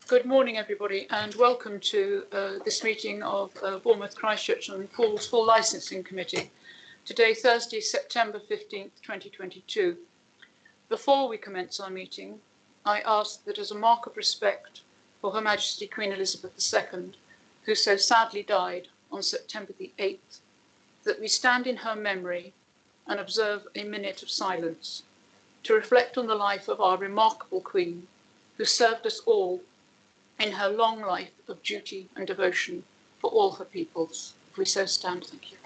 Good morning, everybody, and welcome to this meeting of Bournemouth, Christchurch and Paul's Full Licensing Committee. Today, Thursday, September 15th, 2022. Before we commence our meeting, I ask that as a mark of respect for Her Majesty Queen Elizabeth II, who so sadly died on September the 8th, that we stand in her memory and observe a minute of silence to reflect on the life of our remarkable Queen, who served us all in her long life of duty and devotion for all her peoples. If we so stand, thank you.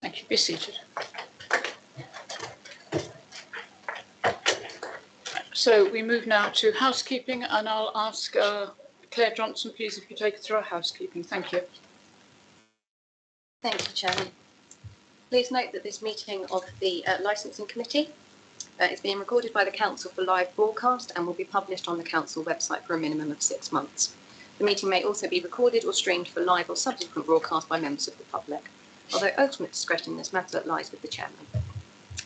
Thank you. Be seated. So we move now to housekeeping, and I'll ask Claire Johnson, please, if you take us through our housekeeping. Thank you. Thank you, Chairman. Please note that this meeting of the Licensing Committee is being recorded by the Council for live broadcast and will be published on the Council website for a minimum of 6 months. The meeting may also be recorded or streamed for live or subsequent broadcast by members of the public, although ultimate discretion in this matter lies with the Chairman.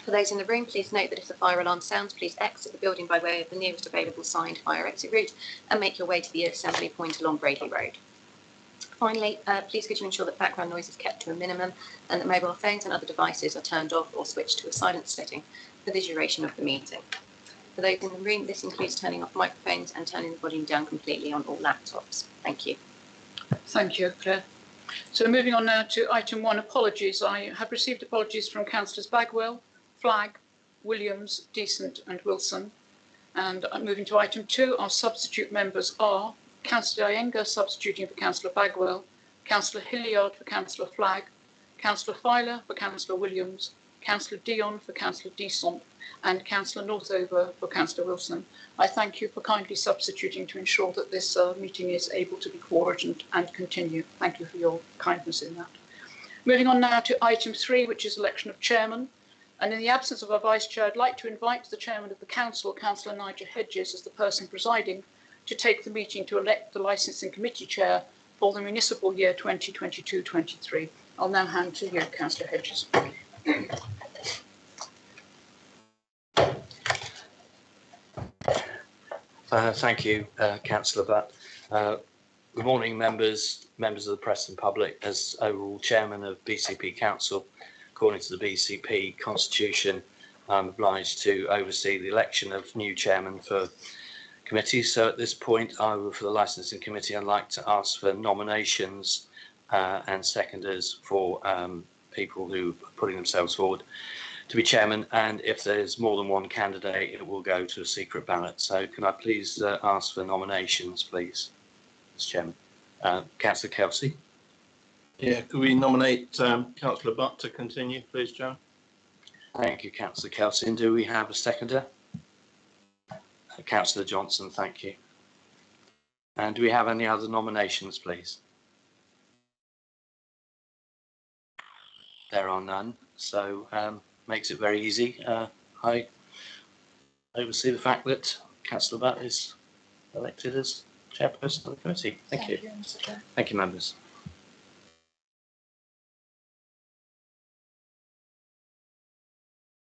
For those in the room, please note that if the fire alarm sounds, please exit the building by way of the nearest available signed fire exit route and make your way to the assembly point along Bradley Road. Finally, please could you ensure that background noise is kept to a minimum and that mobile phones and other devices are turned off or switched to a silent setting for the duration of the meeting. For those in the room, this includes turning off microphones and turning the volume down completely on all laptops. Thank you. Thank you, Claire. So moving on now to item 1, apologies. I have received apologies from Councillors Bagwell, Flagg, Williams, Decent and Wilson. And moving to item 2, our substitute members are Councillor Iyengar substituting for Councillor Bagwell, Councillor Hilliard for Councillor Flagg, Councillor Filer for Councillor Williams, Councillor Dion for Councillor Decent and Councillor Northover for Councillor Wilson. I thank you for kindly substituting to ensure that this meeting is able to be coordinated and continue. Thank you for your kindness in that. Moving on now to item 3, which is election of chairman. And in the absence of our vice chair, I'd like to invite the chairman of the council, Councillor Nigel Hedges, as the person presiding, to take the meeting to elect the licensing committee chair for the municipal year 2022-23. I'll now hand to you, Councillor Hedges. Thank you, Councillor Butt. Good morning, members of the press and public. As overall chairman of BCP Council, according to the BCP Constitution, I'm obliged to oversee the election of new chairman for committees. So at this point, for the Licensing Committee, I'd like to ask for nominations and seconders for people who are putting themselves forward to be chairman, and if there's more than one candidate, it will go to a secret ballot. So can I please ask for nominations, please, Mr. Chairman? Councillor Kelsey. Yeah, could we nominate Councillor Butt to continue, please, Joe? Thank you, Councillor Kelsey. And do we have a seconder? Councillor Johnson, thank you. And do we have any other nominations, please? There are none, so makes it very easy. I oversee the fact that Councillor Butt is elected as chairperson of the committee. Thank you. Thank you, members.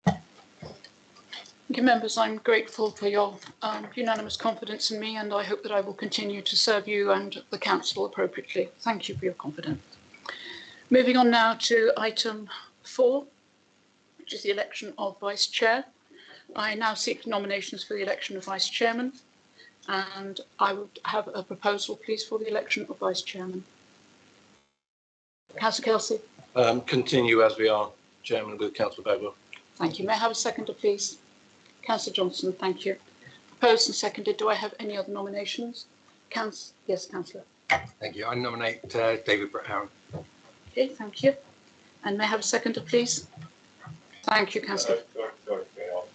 Thank you, members. I'm grateful for your unanimous confidence in me, and I hope that I will continue to serve you and the council appropriately. Thank you for your confidence. Moving on now to item 4, which is the election of vice chair. I now seek nominations for the election of Vice Chairman, and I would have a proposal, please, for the election of Vice Chairman. Councillor Kelsey. Continue as we are, Chairman, with Councillor Bagwell. Thank you. May I have a seconder, please? Councillor Johnson, thank you. Proposed and seconded. Do I have any other nominations? Yes, Councillor. Thank you. I nominate David Brett-Harron. Okay, thank you. And may I have a seconder, please? Thank you, Councillor. Sorry,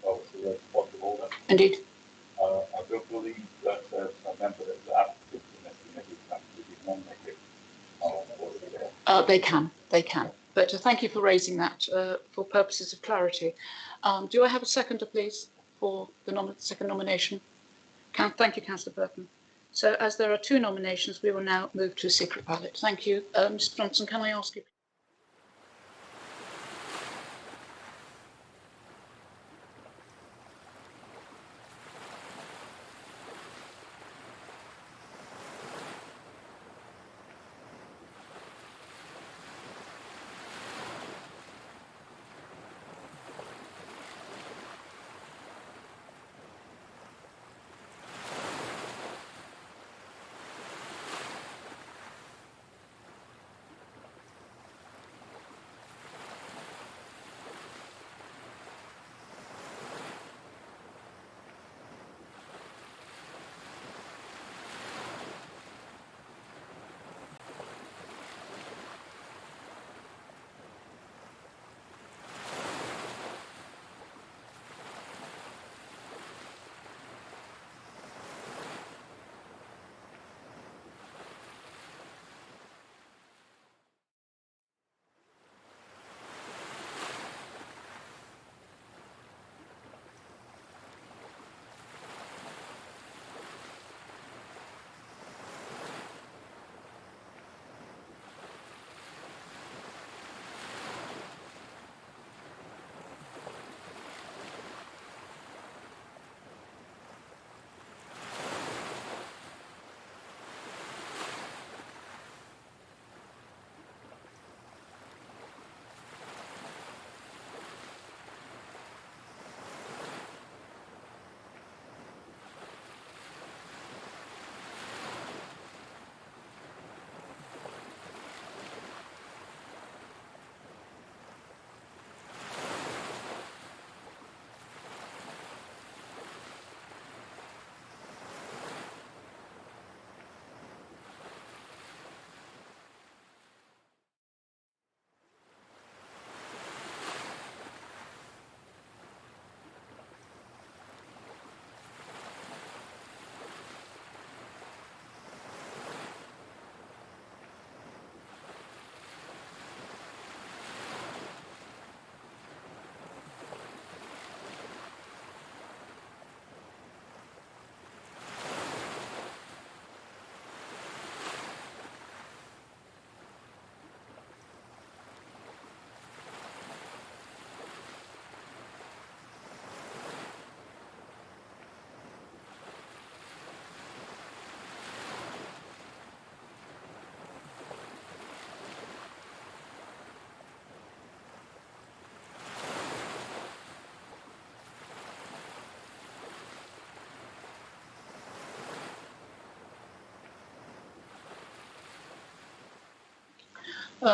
obviously, a point of order. Indeed. I don't believe that a member that's applicant in this committee can actually be nominated. They can. But thank you for raising that for purposes of clarity. Do I have a seconder, please, for the second nomination? Thank you, Councillor Burton. So as there are two nominations, we will now move to a secret ballot. Thank you. Mr. Johnson, can I ask you?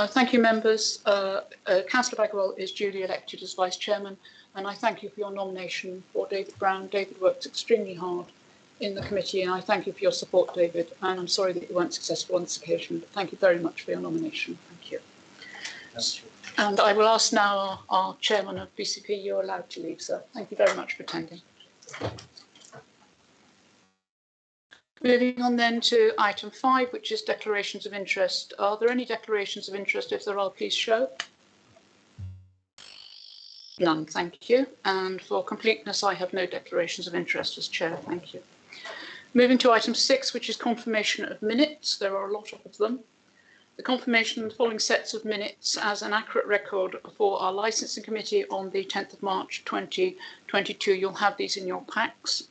Thank you, members. Councillor Bagwell is duly elected as Vice Chairman, and I thank you for your nomination for David Brown. David worked extremely hard in the committee, and I thank you for your support, David, and I'm sorry that you weren't successful on this occasion, but thank you very much for your nomination. Thank you. And I will ask now our Chairman of BCP, you're allowed to leave, sir. Thank you very much for attending. Moving on then to item 5, which is declarations of interest. Are there any declarations of interest? If there are, please show. None, thank you. And for completeness, I have no declarations of interest as chair. Thank you. Moving to item 6, which is confirmation of minutes. There are a lot of them. The confirmation of the following sets of minutes as an accurate record for our licensing committee on the 10th of March 2022. You'll have these in your packs.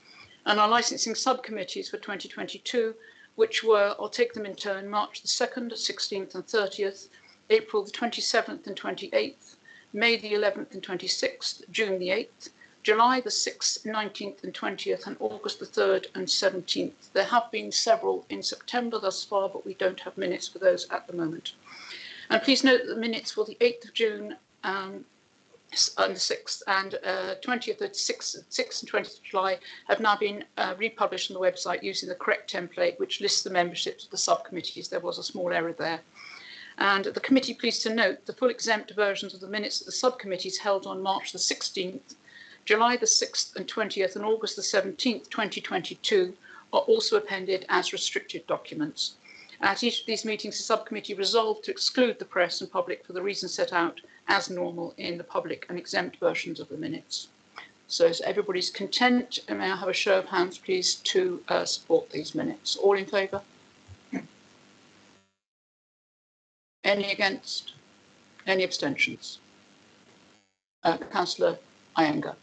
And our licensing subcommittees for 2022, which were, I'll take them in turn, March the 2nd, 16th and 30th, April the 27th and 28th, May the 11th and 26th, June the 8th, July the 6th, 19th and 20th, and August the 3rd and 17th. There have been several in September thus far, but we don't have minutes for those at the moment. And please note that the minutes for the 8th of June and the 6th and 20th, 6th and 20th of July have now been republished on the website using the correct template, which lists the memberships of the subcommittees. There was a small error there. And the committee pleased to note the full exempt versions of the minutes of the subcommittees held on March the 16th, July the 6th and 20th and August the 17th, 2022 are also appended as restricted documents. At each of these meetings, the subcommittee resolved to exclude the press and public for the reasons set out as normal in the public and exempt versions of the minutes. So as everybody's content, may I have a show of hands, please, to support these minutes? All in favour? Any against? Any abstentions? Councillor Iyengar.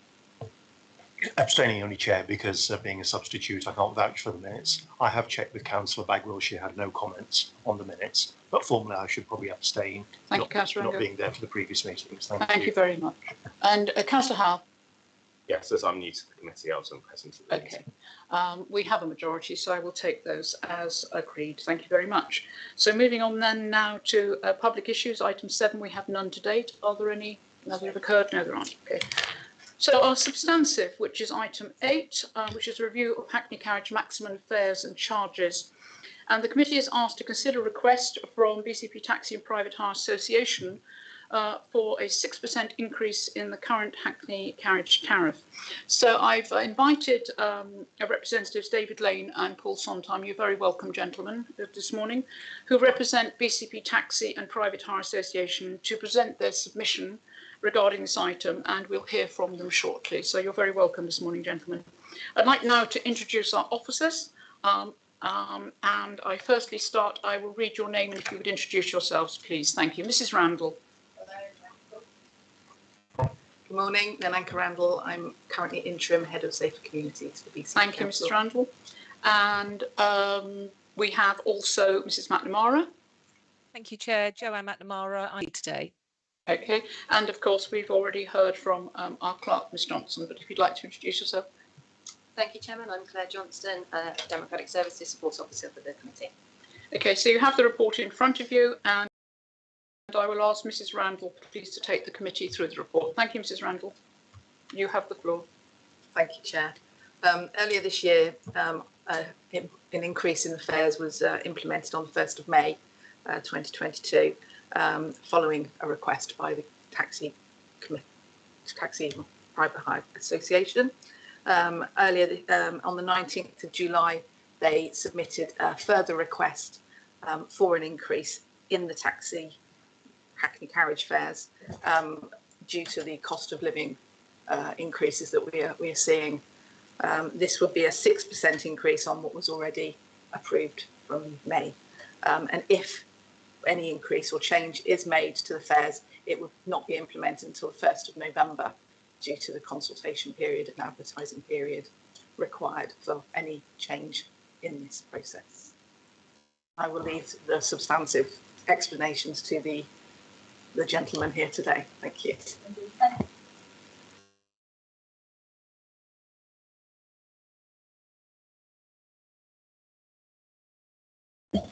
Abstaining only, Chair, because being a substitute, I can't vouch for the minutes. I have checked with Councillor Bagwell. She had no comments on the minutes, but formally I should probably abstain. Thank you, Councillor Not Iyengar. being there for the previous meetings. Thank you very much. And Councillor Howe. Yes, as I'm new to the committee, I wasn't present at the meeting. Okay. We have a majority, so I will take those as agreed. Thank you very much. So moving on then now to public issues. Item 7, we have none to date. Are there any that have occurred? No, there aren't. Okay. So our substantive, which is item 8, which is a review of Hackney Carriage maximum fares and charges. And the committee is asked to consider a request from BCP Taxi and Private Hire Association for a 6% increase in the current Hackney carriage tariff. So I've invited representatives David Lane and Paul Sondheim. You're very welcome, gentlemen, this morning, who represent BCP Taxi and Private Hire Association to present their submission regarding this item, and we'll hear from them shortly. So you're very welcome this morning, gentlemen. I'd like now to introduce our officers. And I firstly start, I will read your name and if you would introduce yourselves, please. Thank you. Mrs. Randall. Good morning, Nananka Randall. I'm currently interim head of Safer Communities for BCP Thank you, Council. Mrs. Randall. And we have also Mrs. McNamara. Thank you, Chair. Joanne McNamara, I'm here today. Okay, and of course we've already heard from our clerk, Ms. Johnson, but if you'd like to introduce yourself. Thank you, Chairman. I'm Claire Johnston, Democratic Services Support Officer for the committee. Okay, so you have the report in front of you, and I will ask Mrs. Randall, please, to take the committee through the report. Thank you, Mrs. Randall. You have the floor. Thank you, Chair. Earlier this year, an increase in the fares was implemented on the 1st of May 2022, following a request by the Taxi Private Hire Association. Earlier on the 19th of July, they submitted a further request for an increase in the taxi Hackney carriage fares due to the cost of living increases that we are seeing. This would be a 6% increase on what was already approved from May. And if any increase or change is made to the fares, it would not be implemented until the 1st of November due to the consultation period and advertising period required for any change in this process. I will leave the substantive explanations to the gentleman here today. Thank you.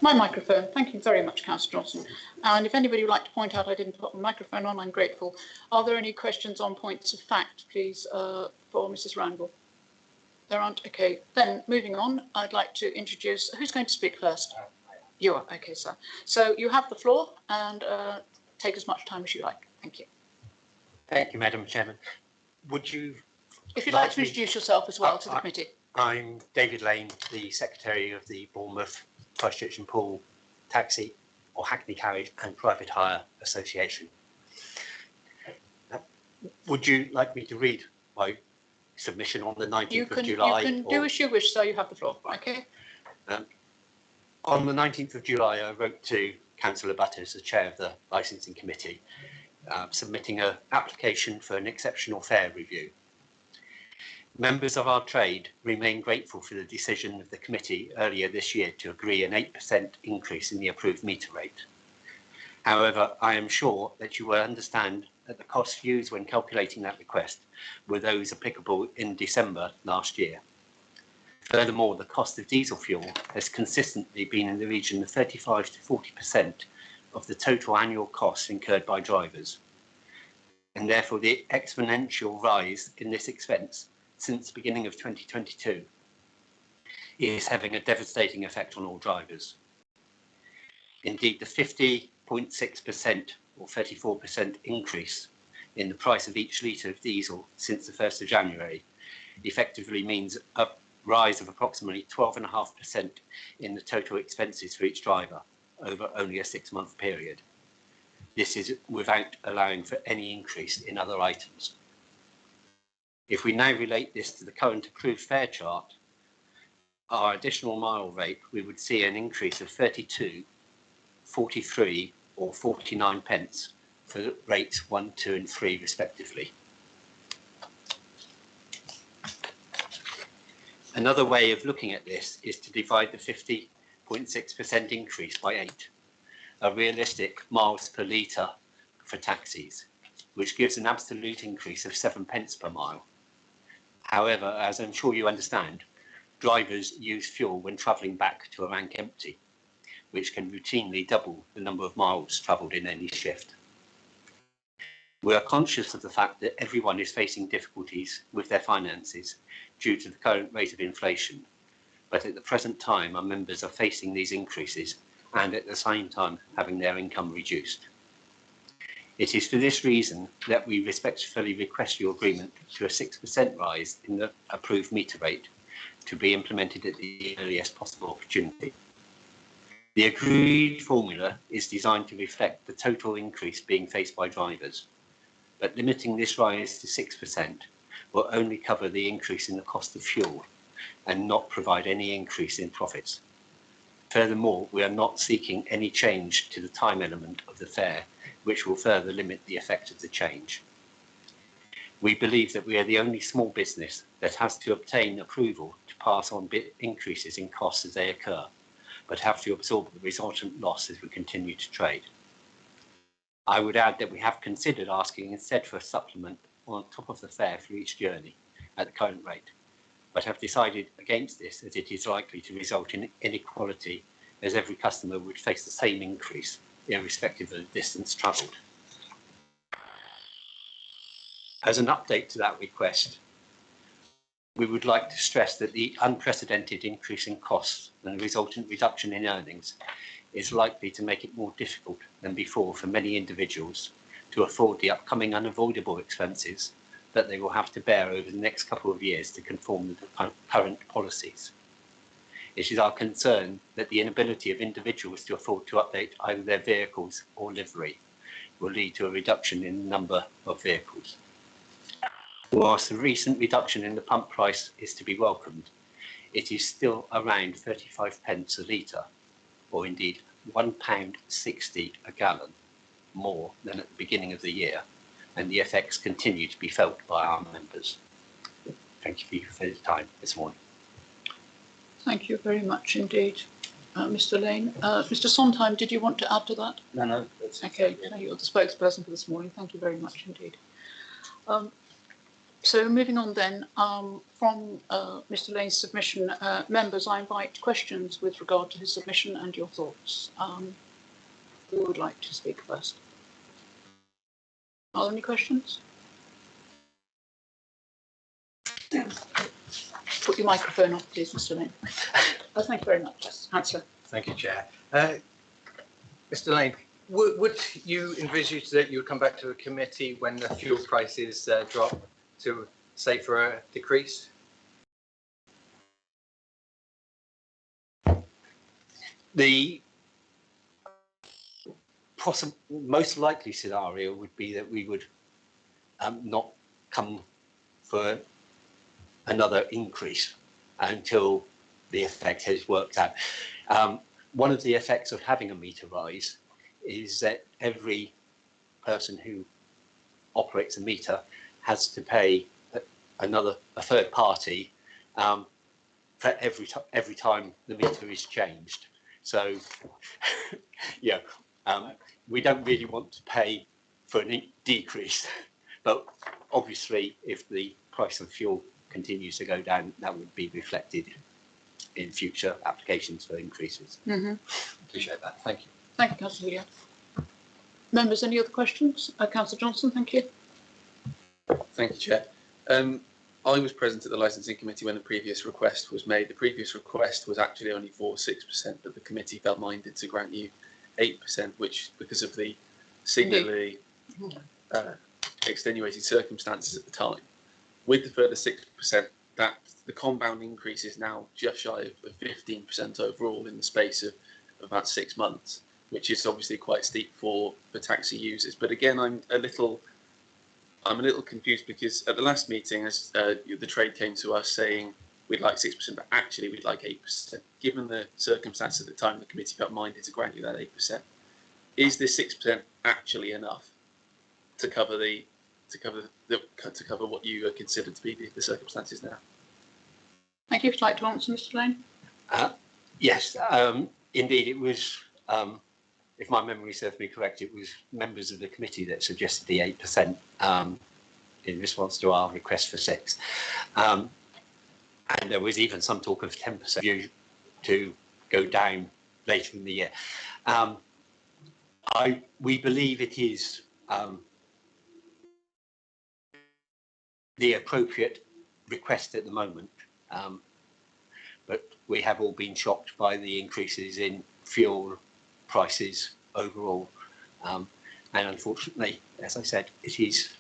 My microphone. Thank you very much, Councillor Johnson. And if anybody would like to point out I didn't put my microphone on, I'm grateful. Are there any questions on points of fact, please, for Mrs. Randall? There aren't. Okay, then moving on, I'd like to introduce, who's going to speak first? You are. Okay, sir. So you have the floor and take as much time as you like. Thank you. Thank you, Madam Chairman. Would you... If you'd like to introduce yourself as well to the committee. I'm David Lane, the Secretary of the Bournemouth, Christchurch and Poole Taxi or Hackney Carriage and Private Hire Association. Would you like me to read my submission on the 19th of July? You can do as you wish, sir. You have the floor. Okay. On the 19th of July, I wrote to Councillor Butters, as chair of the Licensing Committee, submitting an application for an exceptional fare review. Members of our trade remain grateful for the decision of the committee earlier this year to agree an 8% increase in the approved meter rate. However, I am sure that you will understand that the costs used when calculating that request were those applicable in December last year. Furthermore, the cost of diesel fuel has consistently been in the region of 35 to 40% of the total annual costs incurred by drivers, and therefore the exponential rise in this expense since the beginning of 2022 is having a devastating effect on all drivers. Indeed, the 50.6% or 34% increase in the price of each litre of diesel since the 1st of January effectively means a rise of approximately 12.5% in the total expenses for each driver over only a 6-month period. This is without allowing for any increase in other items. If we now relate this to the current approved fare chart, our additional mile rate, we would see an increase of 32, 43 or 49 pence for rates 1, 2 and 3 respectively. Another way of looking at this is to divide the 50.6% increase by 8, a realistic miles per litre for taxis, which gives an absolute increase of 7 pence per mile. However, as I'm sure you understand, drivers use fuel when travelling back to a rank empty, which can routinely double the number of miles travelled in any shift. We are conscious of the fact that everyone is facing difficulties with their finances due to the current rate of inflation, but at the present time our members are facing these increases and at the same time having their income reduced. It is for this reason that we respectfully request your agreement to a 6% rise in the approved meter rate to be implemented at the earliest possible opportunity. The agreed formula is designed to reflect the total increase being faced by drivers, but limiting this rise to 6% will only cover the increase in the cost of fuel and not provide any increase in profits. Furthermore, we are not seeking any change to the time element of the fare, which will further limit the effect of the change. We believe that we are the only small business that has to obtain approval to pass on increases in costs as they occur, but have to absorb the resultant loss as we continue to trade. I would add that we have considered asking instead for a supplement on top of the fare for each journey at the current rate, but have decided against this as it is likely to result in inequality, as every customer would face the same increase irrespective of the distance travelled. As an update to that request, we would like to stress that the unprecedented increase in costs and the resultant reduction in earnings is likely to make it more difficult than before for many individuals to afford the upcoming unavoidable expenses that they will have to bear over the next couple of years to conform with the current policies. It is our concern that the inability of individuals to afford to update either their vehicles or livery will lead to a reduction in the number of vehicles. Whilst the recent reduction in the pump price is to be welcomed, it is still around 35 pence a litre, or indeed £1.60 a gallon more than at the beginning of the year, and the effects continue to be felt by our members. Thank you for your time this morning. Thank you very much indeed, Mr. Lane. Mr. Sondheim, did you want to add to that? No, that's okay. You're the spokesperson for this morning. Thank you very much indeed. So moving on then, from Mr. Lane's submission, members, I invite questions with regard to his submission and your thoughts. Who would like to speak first? Are there any questions? Put your microphone off, please, Mr. Lane. Thank you very much, Councillor. Thank you, Chair. Mr. Lane, would you envisage that you would come back to the committee when the fuel prices drop to say for a decrease? The most likely scenario would be that we would not come for another increase until the effect has worked out. One of the effects of having a meter rise is that every person who operates a meter has to pay a third party for every time the meter is changed. So, yeah, We don't really want to pay for a decrease, but obviously if the price of fuel continues to go down, that would be reflected in future applications for increases. Appreciate that. Thank you. Thank you, Councillor Hilliard. Members, any other questions? Councillor Johnson, thank you. Thank you, Chair. I was present at the licensing committee when the previous request was made. The previous request was actually only for 6%, but the committee felt minded to grant you 8%, which, because of the singularly extenuating circumstances at the time, with the further 6%, that the compound increase is now just shy of 15% overall in the space of about 6 months, which is obviously quite steep for taxi users. But again, I'm a little confused because at the last meeting, as the trade came to us saying we'd like 6%, but actually we'd like 8%. Given the circumstances at the time, the committee felt minded to grant you that 8%. Is this 6% actually enough to cover what you consider to be the circumstances now? Thank you. If you'd like to answer, Mr. Lane. Yes, indeed, it was. If my memory serves me correct, it was members of the committee that suggested the 8% in response to our request for 6%. And there was even some talk of 10% due to go down later in the year. We believe it is the appropriate request at the moment, but we have all been shocked by the increases in fuel prices overall, and unfortunately, as I said, it is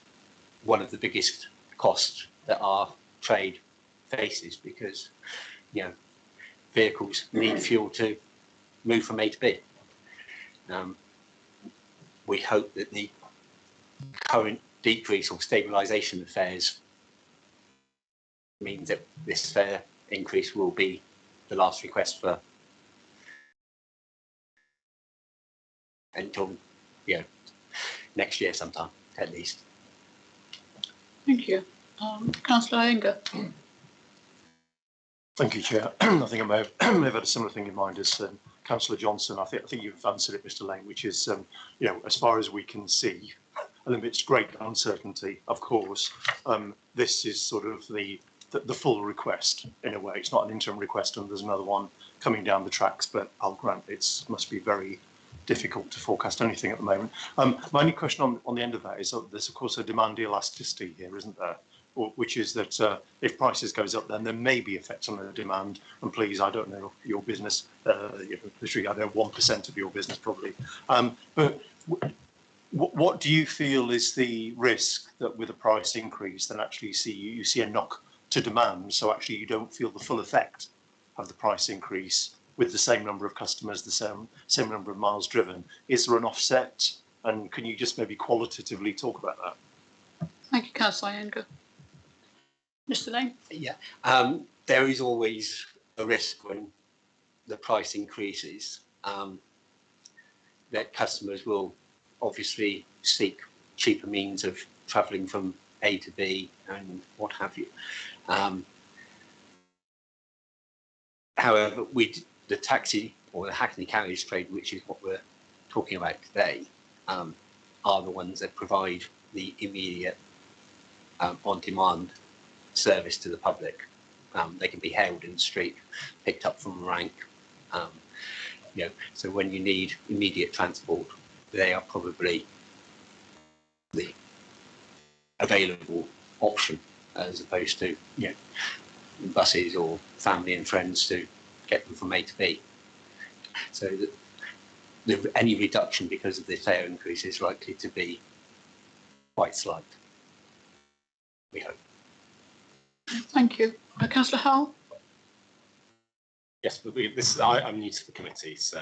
one of the biggest costs that our trade faces because vehicles need fuel to move from A to B. We hope that the current decrease or stabilisation of fares means that this fare increase will be the last request for until next year sometime at least. Thank you. Councillor Iyengar. Thank you, Chair. I think I may have had a similar thing in mind as Councillor Johnson. I think you've answered it, Mr. Lane, which is, as far as we can see, and amidst great uncertainty, of course, this is sort of the full request in a way. It's not an interim request, and there's another one coming down the tracks. But I'll grant it must be very difficult to forecast anything at the moment. My only question on the end of that is there's of course a demand elasticity here, isn't there? Which is that if prices goes up, then there may be effects on the demand. And please, I don't know your business, literally I know 1% of your business probably. But what do you feel is the risk that with a price increase, then actually you see a knock to demand? So actually you don't feel the full effect of the price increase with the same number of customers, the same number of miles driven. Is there an offset? And can you just maybe qualitatively talk about that? Thank you, Councillor Iyengar. Mr. Lane. Yeah, there is always a risk when the price increases that customers will obviously seek cheaper means of travelling from A to B and what have you. However, the taxi or the Hackney carriage trade, which is what we're talking about today, are the ones that provide the immediate on-demand service to the public. They can be hailed in the street, picked up from a rank. So when you need immediate transport, they are probably the available option as opposed to buses or family and friends to get them from A to B. So any reduction because of the fare increase is likely to be quite slight, we hope. Thank you. Councillor Howell. Yes, but I'm new to the committee, so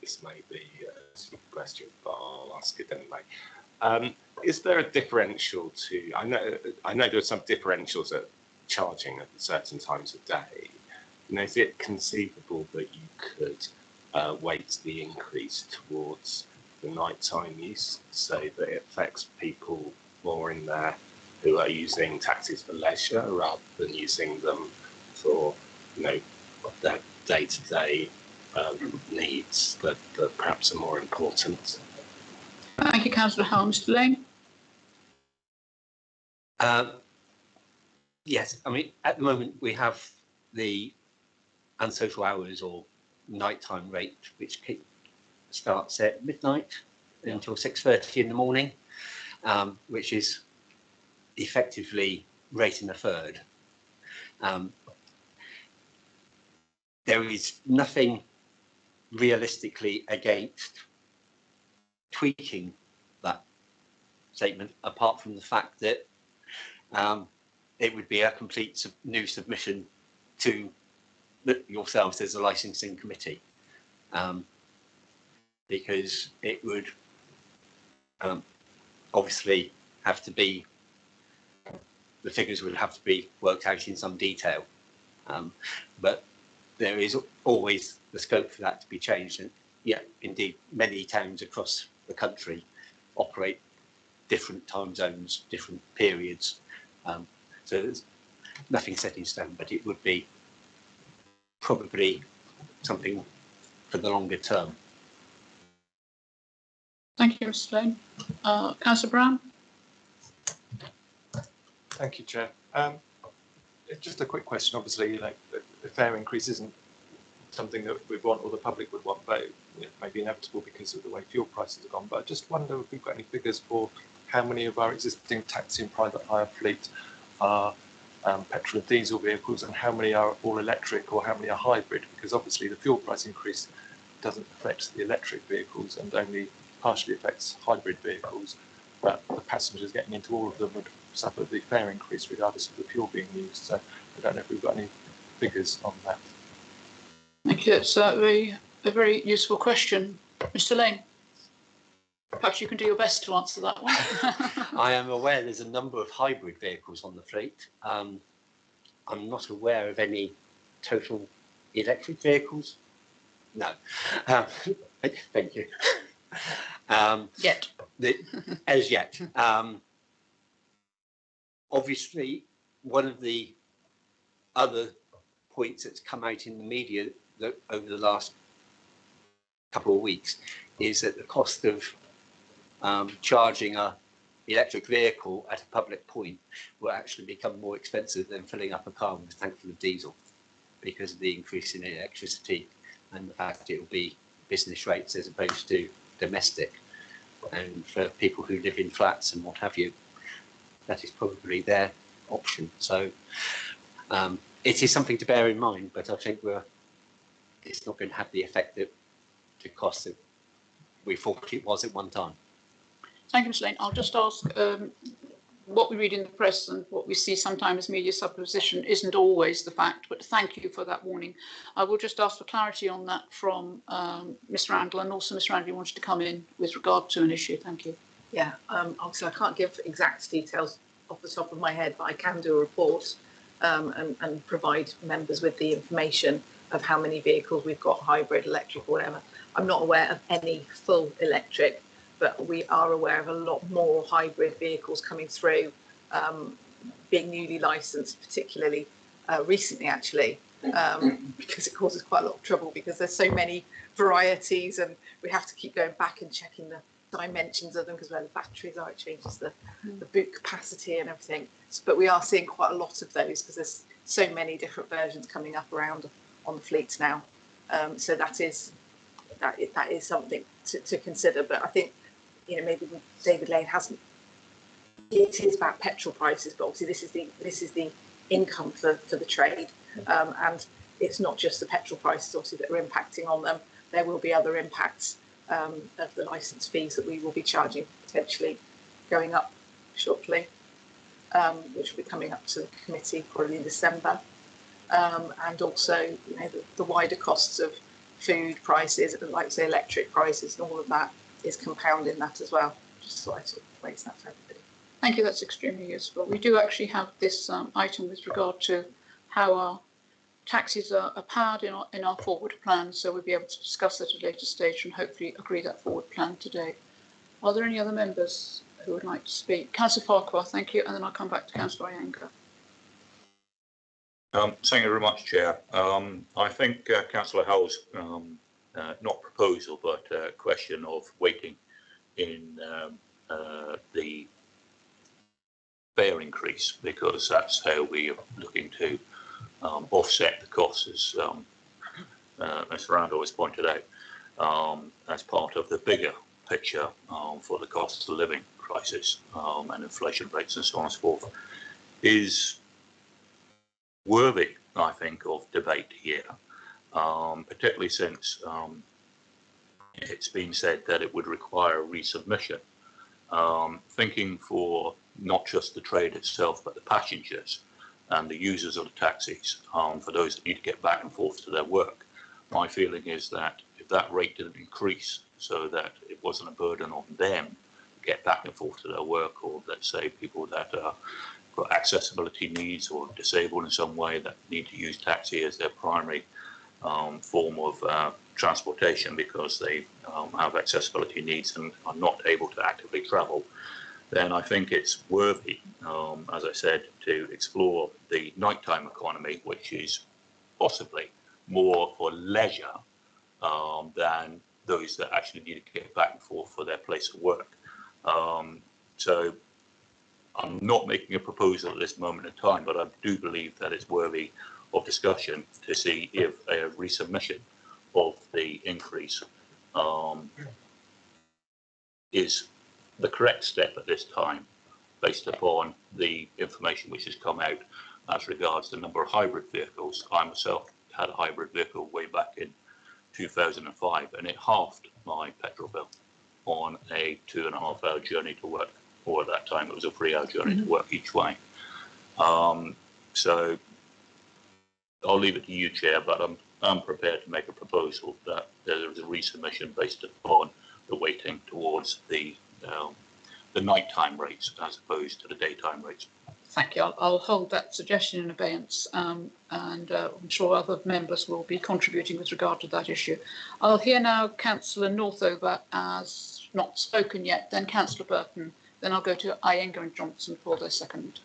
this may be a stupid question, but I'll ask it anyway. Is there a differential to? I know there are some differentials at charging at certain times of day. Is it conceivable that you could weight the increase towards the nighttime use so that it affects people more in there who are using taxis for leisure rather than using them for their day-to-day needs that perhaps are more important? Thank you, Councillor Howell. Mr. Lane? Yes, I mean, at the moment we have the unsocial hours or nighttime rate, which starts at midnight until 6:30 in the morning, which is effectively rate in a third. There is nothing realistically against tweaking that statement, apart from the fact that it would be a complete new submission to yourselves as a licensing committee, because it would obviously have to be, the figures would have to be worked out in some detail, but there is always the scope for that to be changed. And yeah, indeed, many towns across the country operate different time zones, different periods. So there's nothing set in stone, but it would be probably something for the longer term. Thank you, Mr. Lane. Councillor Brown? Thank you, Chair. Just a quick question. Obviously, like the fare increase isn't something that we want or the public would want, but it may be inevitable because of the way fuel prices have gone. But I just wonder if we've got any figures for how many of our existing taxi and private hire fleet are petrol and diesel vehicles, and how many are all electric, or how many are hybrid, because obviously the fuel price increase doesn't affect the electric vehicles and only partially affects hybrid vehicles, but the passengers getting into all of them would suffer the fare increase regardless of the fuel being used. So I don't know if we've got any figures on that. Thank you. It's a very useful question. Mr. Lane? Perhaps you can do your best to answer that one. I am aware there's a number of hybrid vehicles on the fleet. I'm not aware of any total electric vehicles. No. Thank you. Yet. As yet. Obviously, one of the other points that's come out in the media that over the last couple of weeks is that the cost of charging a electric vehicle at a public point will actually become more expensive than filling up a car with a tank full of diesel, because of the increase in electricity and the fact it will be business rates as opposed to domestic. And for people who live in flats and what have you, that is probably their option. So it is something to bear in mind, but I think it's not going to have the effect that the cost that we thought it was at one time. Thank you, Mr. Lane. I'll just ask, what we read in the press and what we see sometimes as media supposition isn't always the fact, but thank you for that warning. I will just ask for clarity on that from Mr. Randall, and also Mr. Randall, you wanted to come in with regard to an issue. Thank you. Yeah, obviously I can't give exact details off the top of my head, but I can do a report and provide members with the information of how many vehicles we've got, hybrid, electric, or whatever. I'm not aware of any full electric, but we are aware of a lot more hybrid vehicles coming through, being newly licensed, particularly recently, actually, because it causes quite a lot of trouble because there's so many varieties and we have to keep going back and checking the dimensions of them, because where the batteries are, it changes the boot capacity and everything. But we are seeing quite a lot of those because there's so many different versions coming up around on the fleets now. So that is something to consider. But I think, you know, maybe David Lane hasn't. It is about petrol prices, but obviously this is the income for the trade, and it's not just the petrol prices obviously that are impacting on them. There will be other impacts of the licence fees that we will be charging, potentially going up shortly, which will be coming up to the committee probably in December, and also, you know, the wider costs of food prices, like say electric prices, and all of that is compounding that as well. Just thought I'd sort of raise that for everybody. Thank you, that's extremely useful. We do actually have this item with regard to how our taxis are powered in our forward plan, so we'll be able to discuss that at a later stage and hopefully agree that forward plan today. Are there any other members who would like to speak? Councillor Farquhar, thank you, and then I'll come back to Councillor Iyengar. Thank you very much, Chair. I think Councillor Howell's not proposal, but question of waiting in the fare increase, because that's how we are looking to offset the costs, as Randall has pointed out, as part of the bigger picture for the cost of living crisis and inflation rates and so on and so forth, is worthy, I think, of debate here, particularly since it's been said that it would require a resubmission. Thinking for not just the trade itself, but the passengers and the users of the taxis, for those that need to get back and forth to their work. My feeling is that if that rate didn't increase so that it wasn't a burden on them to get back and forth to their work, or let's say people that got accessibility needs or disabled in some way that need to use taxi as their primary form of transportation because they have accessibility needs and are not able to actively travel, then I think it's worthy, as I said, to explore the nighttime economy, which is possibly more for leisure than those that actually need to get back and forth for their place of work. So I'm not making a proposal at this moment in time, but I do believe that it's worthy of discussion to see if a resubmission of the increase is the correct step at this time, based upon the information which has come out as regards the number of hybrid vehicles. I myself had a hybrid vehicle way back in 2005, and it halved my petrol bill on a 2.5-hour journey to work, or at that time it was a 3-hour journey to work each way. So I'll leave it to you, Chair, but I'm prepared to make a proposal that there is a resubmission based upon the weighting towards the nighttime rates as opposed to the daytime rates. Thank you. I'll hold that suggestion in abeyance, and I'm sure other members will be contributing with regard to that issue. I'll hear now Councillor Northover as not spoken yet, then Councillor Burton, then I'll go to Iyengar and Johnson for their second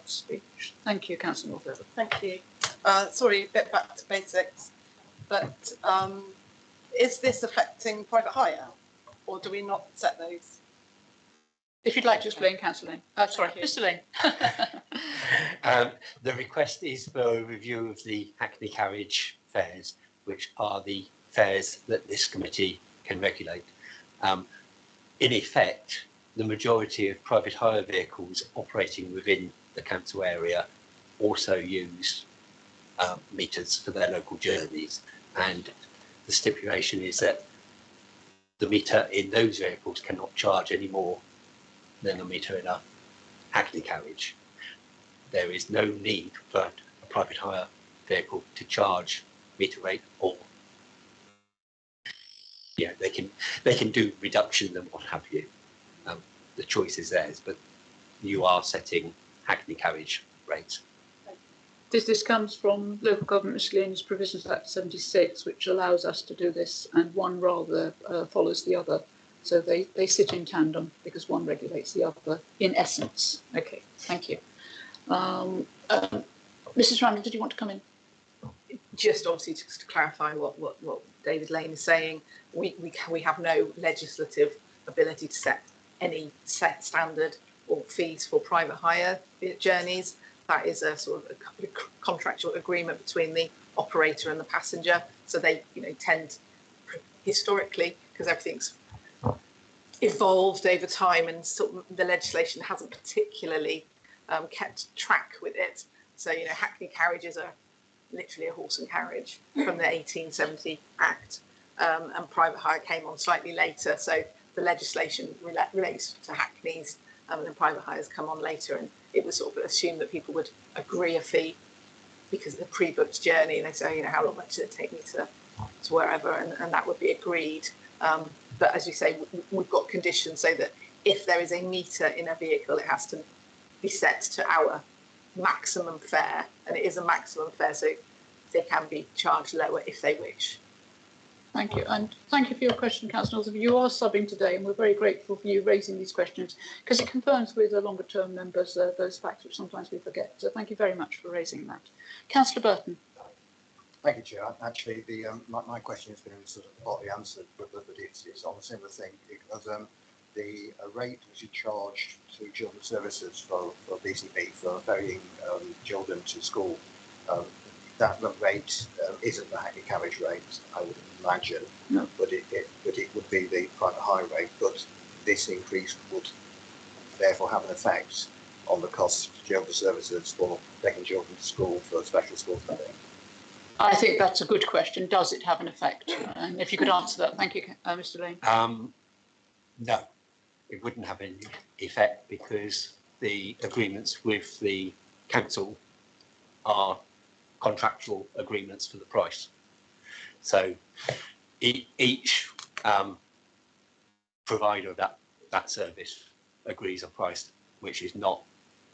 speech. Thank you, Councillor Northover. Thank you. Sorry, a bit back to basics, but is this affecting private hire, or do we not set those? If you'd like to explain, Councillor Lane. Sorry, Mr. Lane. The request is for a review of the Hackney carriage fares, which are the fares that this committee can regulate. In effect, the majority of private hire vehicles operating within the council area also use meters for their local journeys, and the stipulation is that the meter in those vehicles cannot charge any more than a meter in a Hackney carriage. There is no need for a private hire vehicle to charge meter rate, or they can do reduction and what have you. The choice is theirs, but you are setting Hackney carriage rates. This comes from Local Government Miscellaneous Provisions Act 76, which allows us to do this, and one rather follows the other. So they sit in tandem because one regulates the other in essence. Okay, thank you. Mrs. Randall, did you want to come in? Just obviously just to clarify what David Lane is saying, we have no legislative ability to set any set standard or fees for private hire journeys. That is a sort of a contractual agreement between the operator and the passenger. So they tend historically, because everything's evolved over time and sort of the legislation hasn't particularly kept track with it. So Hackney carriages are literally a horse and carriage from the 1870 Act, and private hire came on slightly later. So the legislation relates to Hackneys, and then private hires come on later, and it was sort of assumed that people would agree a fee because of the pre-booked journey, and they say, how long much did it take me to wherever, and that would be agreed. But as you say, we've got conditions so that if there is a meter in a vehicle, it has to be set to our maximum fare, and it is a maximum fare, so they can be charged lower if they wish. Thank you, and thank you for your question, Councillor Northover. You are subbing today, and we're very grateful for you raising these questions because it confirms with the longer term members those facts which sometimes we forget. So thank you very much for raising that. Councillor Burton. Thank you, Chair. Actually, my question has been sort of partly answered, but it's on a similar thing because the rate which is charged to children's services for BCP for ferrying children to school, that rate isn't the Hackney carriage rate, I would imagine, no. but it would be the private hire rate. But this increase would therefore have an effect on the cost of children's services for taking children to school for special school studying. I think that's a good question. Does it have an effect? And if you could answer that, thank you, Mr. Lane. No, it wouldn't have any effect because the agreements with the council are contractual agreements for the price. So each provider of that service agrees a price which is not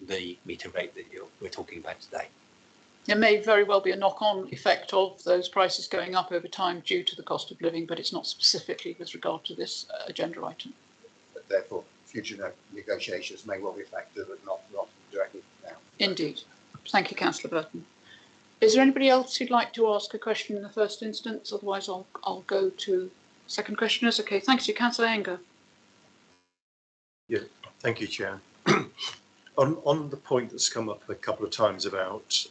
the meter rate that we're talking about today. There may very well be a knock-on effect of those prices going up over time due to the cost of living, but it's not specifically with regard to this agenda item. But therefore, future negotiations may well be affected, but not directly now. Indeed. Thank you, Councillor Burton. Is there anybody else who'd like to ask a question in the first instance? Otherwise, I'll go to second questioners. Okay, thank you, Councillor Anger. Yeah, thank you, Chair. On the point that's come up a couple of times about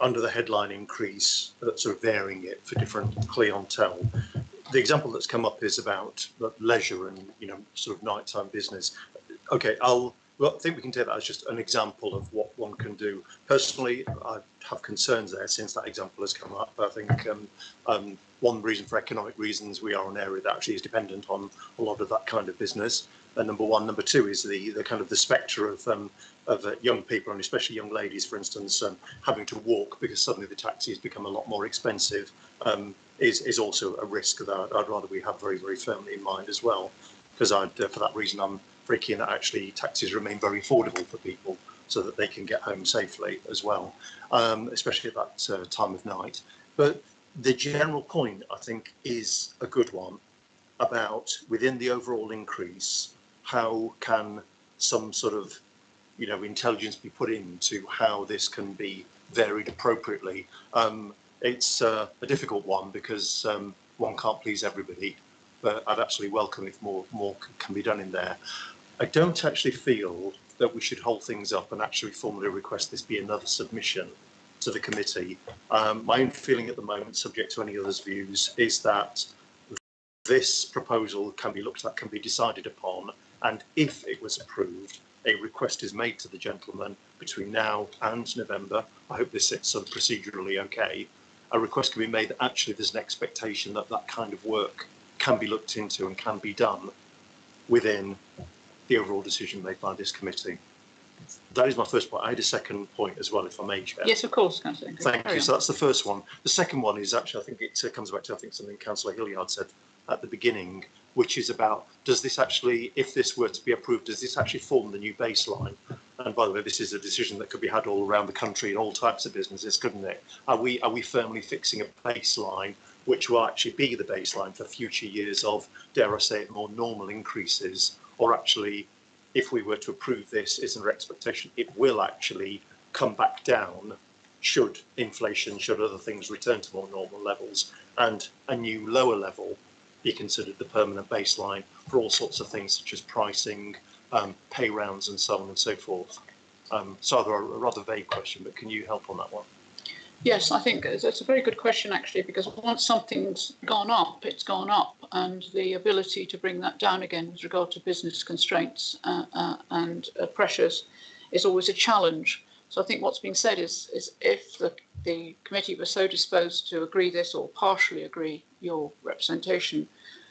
under the headline increase, sort of varying it for different clientele. The example that's come up is about leisure and sort of nighttime business. Okay, I think we can take that as just an example of what one can do. Personally, I have concerns there since that example has come up. I think one reason, for economic reasons, we are an area that actually is dependent on a lot of that kind of business. Number one. Number two is the kind of the spectre of young people, and especially young ladies, for instance, having to walk because suddenly the taxis become a lot more expensive, is also a risk that I'd rather we have very, very firmly in mind as well. Because for that reason, I'm very keen that actually taxis remain very affordable for people so that they can get home safely as well, especially at that time of night. But the general point, I think, is a good one about within the overall increase, how can some sort of intelligence be put into how this can be varied appropriately. It's a difficult one because one can't please everybody, but I'd absolutely welcome if more can be done in there. I don't actually feel that we should hold things up and actually formally request this be another submission to the committee. My own feeling at the moment, subject to any others' views, is that this proposal can be looked at, can be decided upon, and if it was approved, a request is made to the gentleman between now and November. I hope this sits sort of procedurally okay. A request can be made that actually there's an expectation that that kind of work can be looked into and can be done within the overall decision made by this committee. That is my first point. I had a second point as well, if I may, Chair. Yes, of course, Councillor. Thank you. So that's the first one. The second one is actually, I think it comes back to something Councillor Hilliard said at the beginning, which is about, does this actually, if this were to be approved, does this actually form the new baseline? And by the way, this is a decision that could be had all around the country in all types of businesses, couldn't it? Are we firmly fixing a baseline which will actually be the baseline for future years of, dare I say it, more normal increases? Or actually, if we were to approve this, is there expectation it will actually come back down should inflation, should other things return to more normal levels, and a new lower level be considered the permanent baseline for all sorts of things such as pricing, pay rounds and so on and so forth. So a rather vague question, but can you help on that one? Yes, I think that's a very good question, actually, because once something's gone up, it's gone up, and the ability to bring that down again with regard to business constraints and pressures is always a challenge. So I think what's being said is if the committee was so disposed to agree this or partially agree your representation,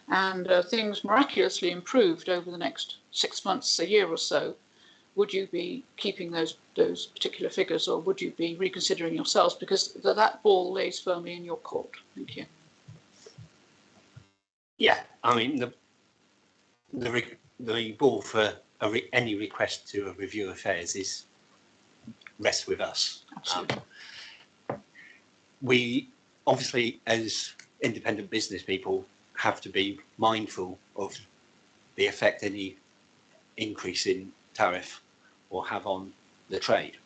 and things miraculously improved over the next 6 months, a year or so, would you be keeping those particular figures, or would you be reconsidering yourselves? Because that ball lays firmly in your court. Thank you. Yeah, I mean, the ball for any request to a review affairs rests with us. Absolutely. We obviously, as independent business people, have to be mindful of the effect any increase in tariff will have on the trade.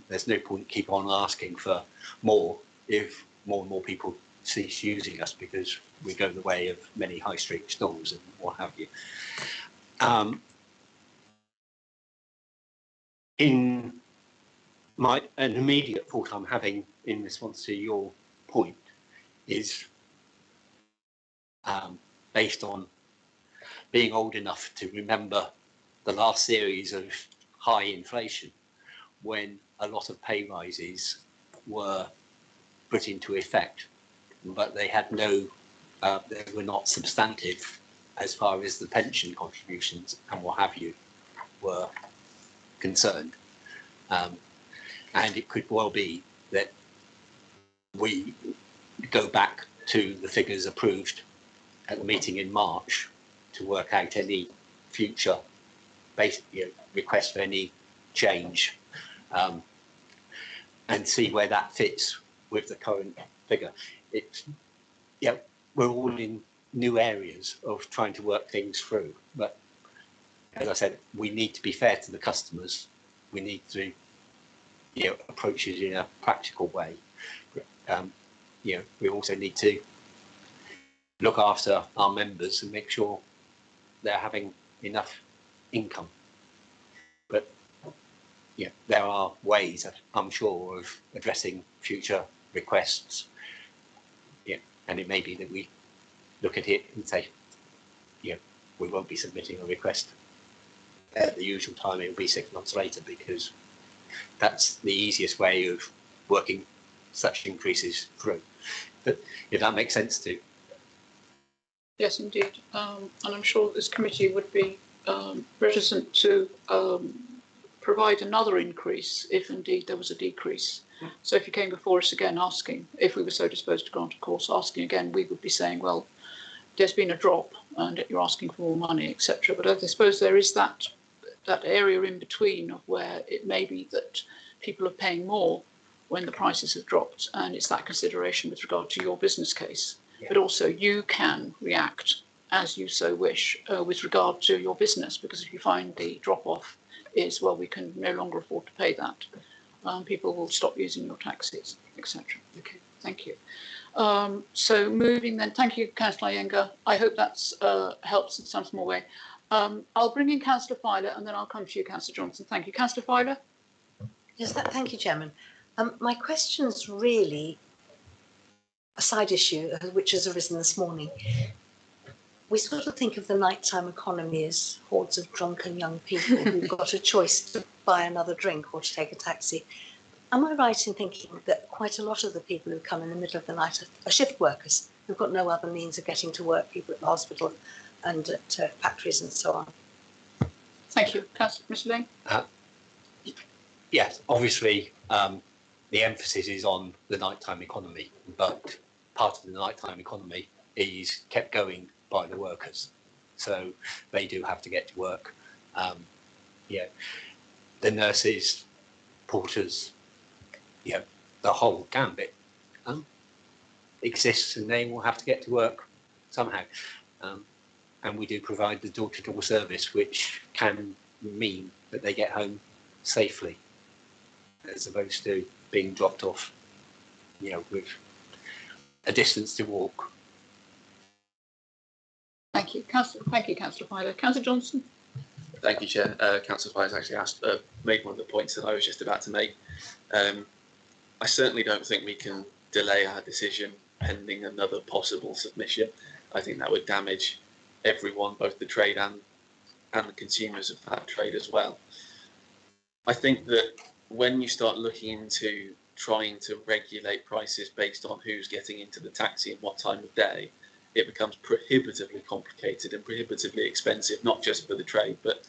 There's no point keep on asking for more if more and more people cease using us because we go the way of many high street stalls and what have you. In an immediate thought I'm having in response to your point is based on being old enough to remember the last series of high inflation when a lot of pay rises were put into effect, but they had no, they were not substantive as far as the pension contributions and what have you were concerned. And it could well be that we go back to the figures approved at the meeting in March to work out any future request for any change, and see where that fits with the current figure. We're all in new areas of trying to work things through, but as I said, we need to be fair to the customers. We need to approach it in a practical way. We also need to look after our members and make sure they're having enough income. But there are ways, I'm sure, of addressing future requests. And it may be that we look at it and say, we won't be submitting a request at the usual time. It will be 6 months later, because that's the easiest way of working such increases through. But if that makes sense to you. Yes, indeed. And I'm sure this committee would be reticent to provide another increase if indeed there was a decrease. So if you came before us again asking, if we were so disposed to grant a course, asking again, we would be saying, well, there's been a drop and you're asking for more money, etc. But I suppose there is that area in between of where it may be that people are paying more when the prices have dropped, and it's that consideration with regard to your business case. Yeah. But also you can react as you so wish with regard to your business, because if you find the drop-off is, well, we can no longer afford to pay that, people will stop using your taxis, etc. Okay, thank you. So moving then, thank you, Councillor Iyengar. I hope that's helps in some small way. I'll bring in Councillor Filer and then I'll come to you, Councillor Johnson. Thank you. Councillor Filer? Yes, thank you, Chairman. My question's really a side issue which has arisen this morning. We sort of think of the nighttime economy as hordes of drunken young people who've got a choice to buy another drink or to take a taxi. Am I right in thinking that quite a lot of the people who come in the middle of the night are shift workers who've got no other means of getting to work, people at the hospital and at factories and so on? Thank you. Councillor Mr. Lane? Yes, obviously the emphasis is on the nighttime economy, but part of the nighttime economy is kept going by the workers. So they do have to get to work. The nurses, porters, the whole gambit exists, and they will have to get to work somehow. And we do provide the door-to-door service, which can mean that they get home safely, as opposed to being dropped off, with a distance to walk. Thank you, Councillor. Thank you, Councillor Filer. Councillor Johnson. Thank you, Chair. Councillor Filer's actually made one of the points that I was just about to make. I certainly don't think we can delay our decision pending another possible submission. I think that would damage everyone, both the trade and the consumers of that trade as well. I think that when you start looking into trying to regulate prices based on who's getting into the taxi and what time of day, it becomes prohibitively complicated and prohibitively expensive, not just for the trade, but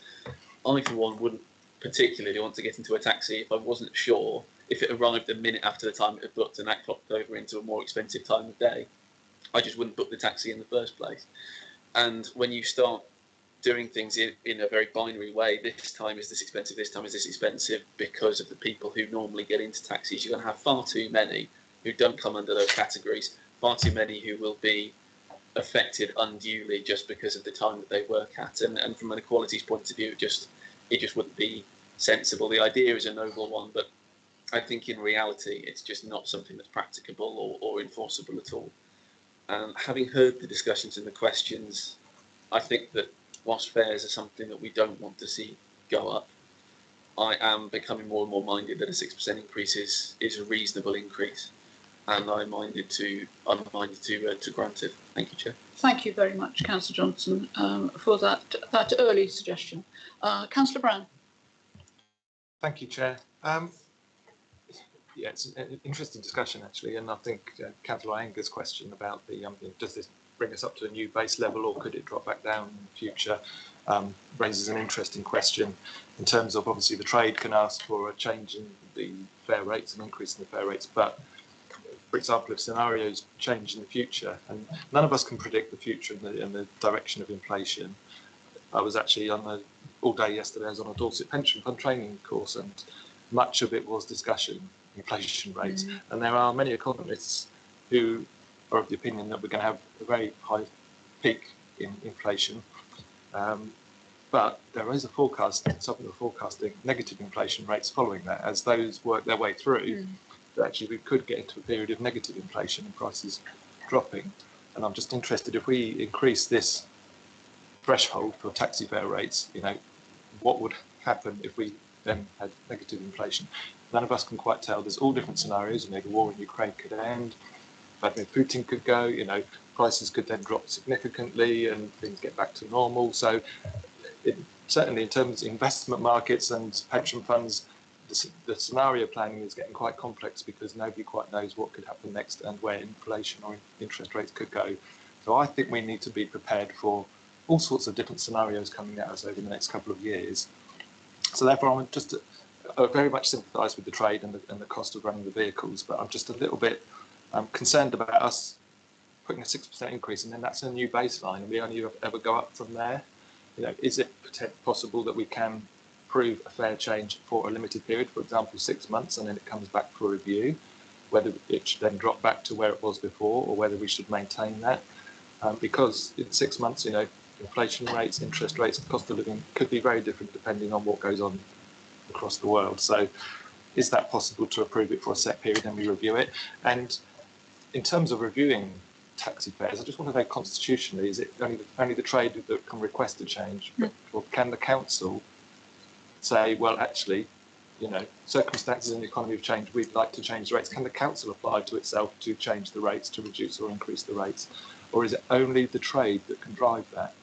I, for one, wouldn't particularly want to get into a taxi if I wasn't sure if it arrived a minute after the time it had booked and that clocked over into a more expensive time of day. I just wouldn't book the taxi in the first place. And when you start doing things in a very binary way, this time is this expensive, this time is this expensive, because of the people who normally get into taxis, you're going to have far too many who don't come under those categories, far too many who will be affected unduly just because of the time that they work at. And from an equalities point of view, it just wouldn't be sensible. The idea is a noble one, but I think in reality, it's just not something that's practicable or enforceable at all. Having heard the discussions and the questions, I think that whilst fares are something that we don't want to see go up, I am becoming more and more minded that a 6% increase is a reasonable increase, and I'm minded to grant it. Thank you, Chair. Thank you very much, Councillor Johnson, for that early suggestion. Councillor Brown. Thank you, Chair. Yeah, it's an interesting discussion actually, and I think Councillor Anger's question about the does this bring us up to a new base level, or could it drop back down in the future, raises an interesting question in terms of obviously the trade can ask for a change in the fare rates, an increase in the fare rates, but for example, if scenarios change in the future, and none of us can predict the future and the direction of inflation. I was actually all day yesterday. I was on a Dorset pension fund training course, and much of it was discussion inflation rates, and there are many economists who are of the opinion that we're going to have a very high peak in inflation, but there is a forecast, some people are forecasting negative inflation rates following that. As those work their way through, that actually we could get into a period of negative inflation and prices dropping. And I'm just interested, if we increase this threshold for taxi fare rates, what would happen if we then had negative inflation? None of us can quite tell. There's all different scenarios. The war in Ukraine could end, Vladimir Putin could go, prices could then drop significantly and things get back to normal. So certainly in terms of investment markets and pension funds, the scenario planning is getting quite complex because nobody quite knows what could happen next and where inflation or interest rates could go. So I think we need to be prepared for all sorts of different scenarios coming at us over the next couple of years. So therefore, I'm just very much sympathise with the trade and the cost of running the vehicles, but I'm just a little bit concerned about us putting a 6% increase, and then that's a new baseline, and we only ever go up from there. Is it possible that we can prove a fair change for a limited period, for example, 6 months, and then it comes back for review, whether it should then drop back to where it was before, or whether we should maintain that? Because in 6 months, inflation rates, interest rates, cost of living could be very different depending on what goes on across the world. So is that possible to approve it for a set period and we review it? And in terms of reviewing taxi fares, I just want to know constitutionally, is it only the trade that can request a change, or can the council say, well, actually, circumstances in the economy have changed, we'd like to change the rates? Can the council apply to itself to change the rates, to reduce or increase the rates? Or is it only the trade that can drive that?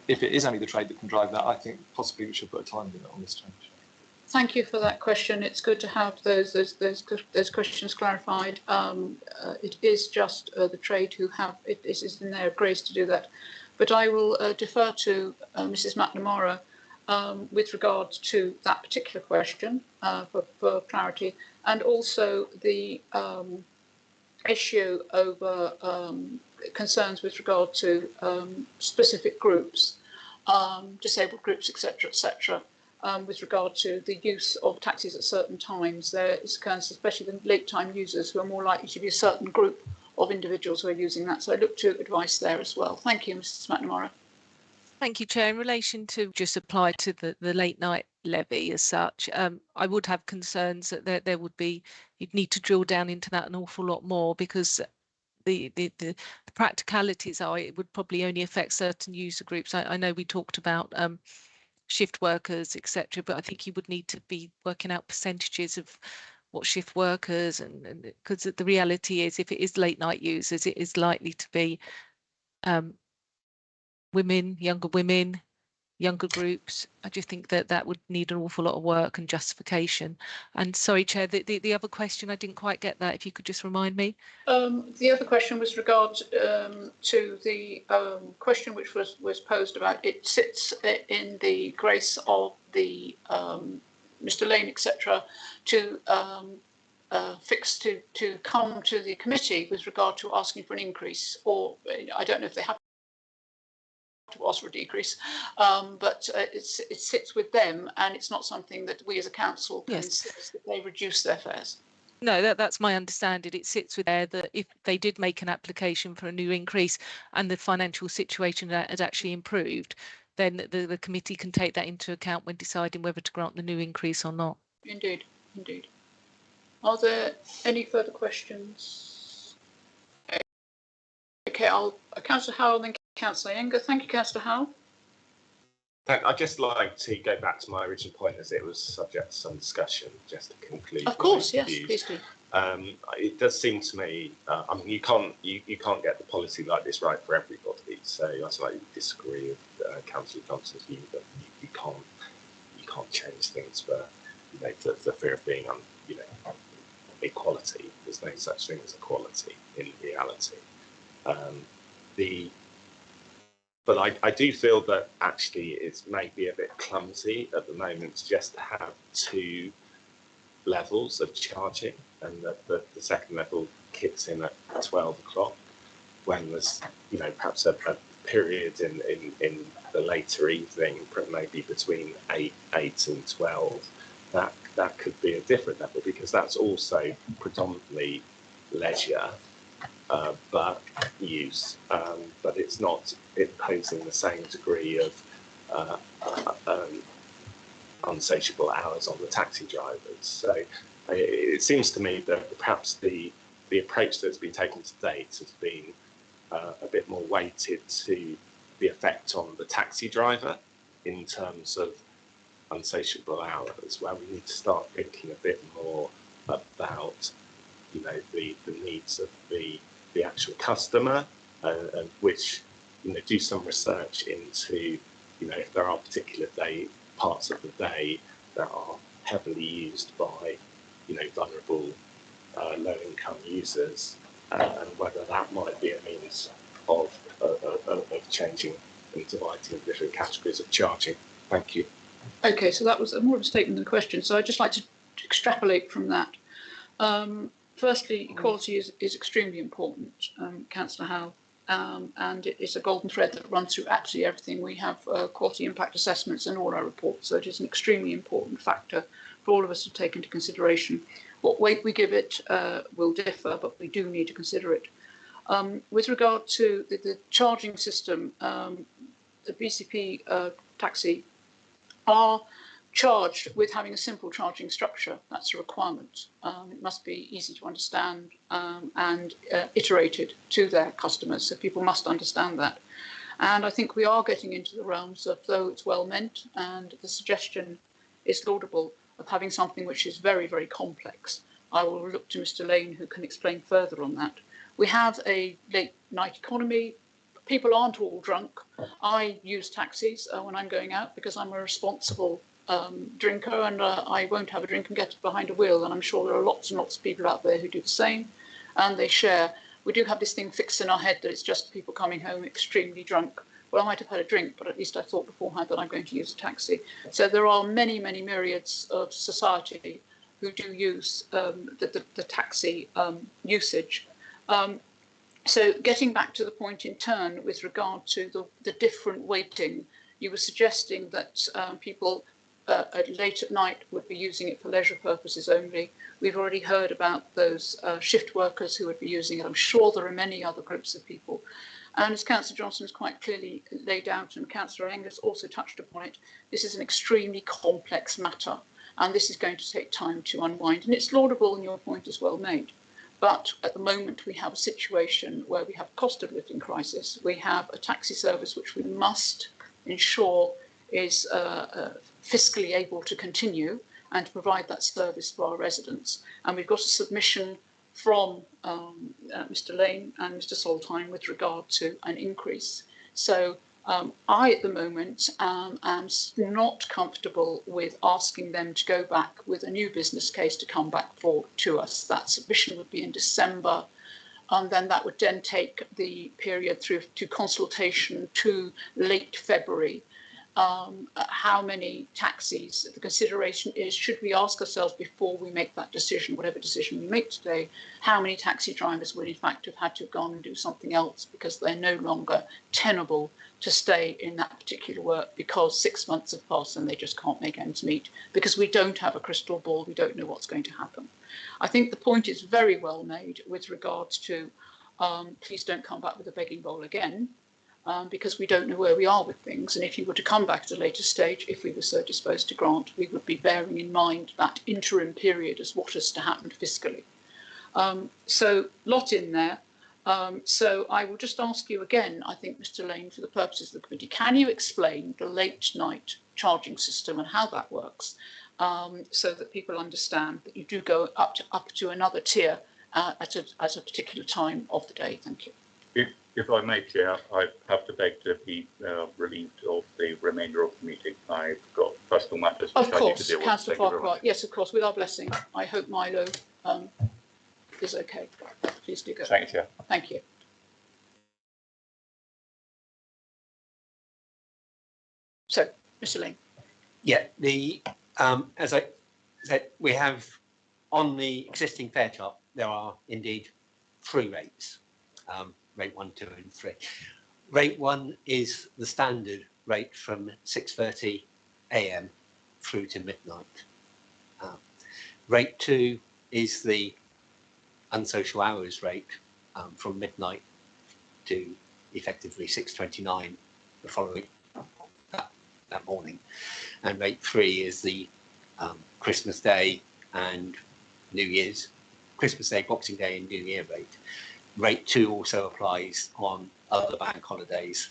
If it is only the trade that can drive that, I think possibly we should put a time limit on this change. Thank you for that question. It's good to have those questions clarified. It is just the trade who have it is in their grace to do that. But I will defer to Mrs. McNamara with regards to that particular question for clarity, and also the issue over concerns with regard to specific groups, disabled groups, etc., etc. With regard to the use of taxis at certain times. There is concerns, especially the late time users, who are more likely to be a certain group of individuals who are using that. So I look to advice there as well. Thank you, Mrs. McNamara. Thank you, Chair. In relation to just apply to the late night levy as such, I would have concerns that there would be, you'd need to drill down into that an awful lot more, because the practicalities are it would probably only affect certain user groups. I know we talked about shift workers, etc., but I think you would need to be working out percentages of what shift workers, and because the reality is, if it is late night users, it is likely to be women, younger groups. I just think that would need an awful lot of work and justification. And sorry, Chair, the other question, I didn't quite get that. If you could just remind me. The other question was regard to the question which was posed about it sits in the grace of the Mr. Lane, etc., to to come to the committee with regard to asking for an increase, or I don't know if they have to ask for a decrease, but it sits with them, and it's not something that we as a council can insist that they reduce their fares. No, that's my understanding. It sits with there that if they did make an application for a new increase and the financial situation had actually improved, then the committee can take that into account when deciding whether to grant the new increase or not. Indeed, indeed. Are there any further questions? Okay, Councillor Howell, then Councillor Younger. Thank you, Councillor Howell. I'd just like to go back to my original point, as it was subject to some discussion, just to conclude. Of course, my yes, views. please do. It does seem to me, I mean, you can't get the policy like this right for everybody. So I slightly disagree with Councillor Johnson's view that you can't change things for for fear of being equality. There's no such thing as equality in reality. But I do feel that actually it's maybe a bit clumsy at the moment just to have two levels of charging, and that the second level kicks in at 12 o'clock when there's perhaps a period in the later evening, maybe between 8 and 12. That could be a different level, because that's also predominantly leisure but use, but it's not imposing the same degree of unsatiable hours on the taxi drivers. So it seems to me that perhaps the approach that's been taken to date has been a bit more weighted to the effect on the taxi driver in terms of unsatiable hours, where we need to start thinking a bit more about the needs of the actual customer, and which do some research into if there are particular parts of the day that are heavily used by vulnerable low-income users, and whether that might be a means of changing and dividing different categories of charging. Thank you. Okay, so that was more of a statement than a question. So I'd just like to extrapolate from that. Firstly, equality is extremely important, Councillor Howe, and it is a golden thread that runs through absolutely everything. We have quality impact assessments in all our reports, so it is an extremely important factor for all of us to take into consideration. What weight we give it will differ, but we do need to consider it. With regard to the charging system, the BCP taxi are charged with having a simple charging structure. That's a requirement. It must be easy to understand and iterated to their customers, so people must understand that. And I think we are getting into the realms of, though it's well meant and the suggestion is laudable, of having something which is very, very complex. I will look to Mr. Lane, who can explain further on that. We have a late night economy. People aren't all drunk. I use taxis when I'm going out because I'm a responsible drinker, and I won't have a drink and get behind a wheel. And I'm sure there are lots and lots of people out there who do the same, and they share. We do have this thing fixed in our head that it's just people coming home extremely drunk. Well, I might have had a drink, but at least I thought beforehand that I'm going to use a taxi. So there are many, many myriads of society who do use the taxi usage. So getting back to the point in turn with regard to the different weighting, you were suggesting that people late at night would be using it for leisure purposes only. We've already heard about those shift workers who would be using it. I'm sure there are many other groups of people. And as Councillor Johnson has quite clearly laid out, and Councillor Angus also touched upon it, this is an extremely complex matter, and this is going to take time to unwind. And it's laudable, and your point is well made. But at the moment, we have a situation where we have a cost of living crisis. We have a taxi service which we must ensure is fiscally able to continue and to provide that service for our residents. And we've got a submission from Mr. Lane and Mr. Soltheim with regard to an increase. So I, at the moment, am not comfortable with asking them to go back with a new business case to come back to us. That submission would be in December, and then that would then take the period through to consultation to late February. How many taxis? The consideration is, should we ask ourselves before we make that decision, whatever decision we make today, how many taxi drivers would in fact have had to have gone and do something else because they're no longer tenable to stay in that particular work because 6 months have passed and they just can't make ends meet, because we don't have a crystal ball, we don't know what's going to happen. I think the point is very well made with regards to please don't come back with a begging bowl again. Because we don't know where we are with things. And if you were to come back at a later stage, if we were so disposed to grant, we would be bearing in mind that interim period as what has to happen fiscally. So lot in there. So I will just ask you again, I think, Mr. Lane, for the purposes of the committee, can you explain the late night charging system and how that works, so that people understand that you do go up to another tier at a particular time of the day? Thank you. If I may, Chair, I have to beg to be relieved of the remainder of the meeting. I've got personal matters which I need to deal with. Councillor Farquhar. Yes, of course, with our blessing. I hope Milo is okay. Please do go. Thank you, Chair. Thank you. So, Mr. Lane. Yeah, as I said, we have on the existing fare chart, there are indeed 3 rates, rate 1, 2 and 3. Rate 1 is the standard rate from 6:30 a.m. through to midnight. Rate 2 is the unsocial hours rate from midnight to effectively 6:29 the following that morning. And rate 3 is the Christmas Day and New Year's, Christmas Day, Boxing Day and New Year rate. Rate 2 also applies on other bank holidays,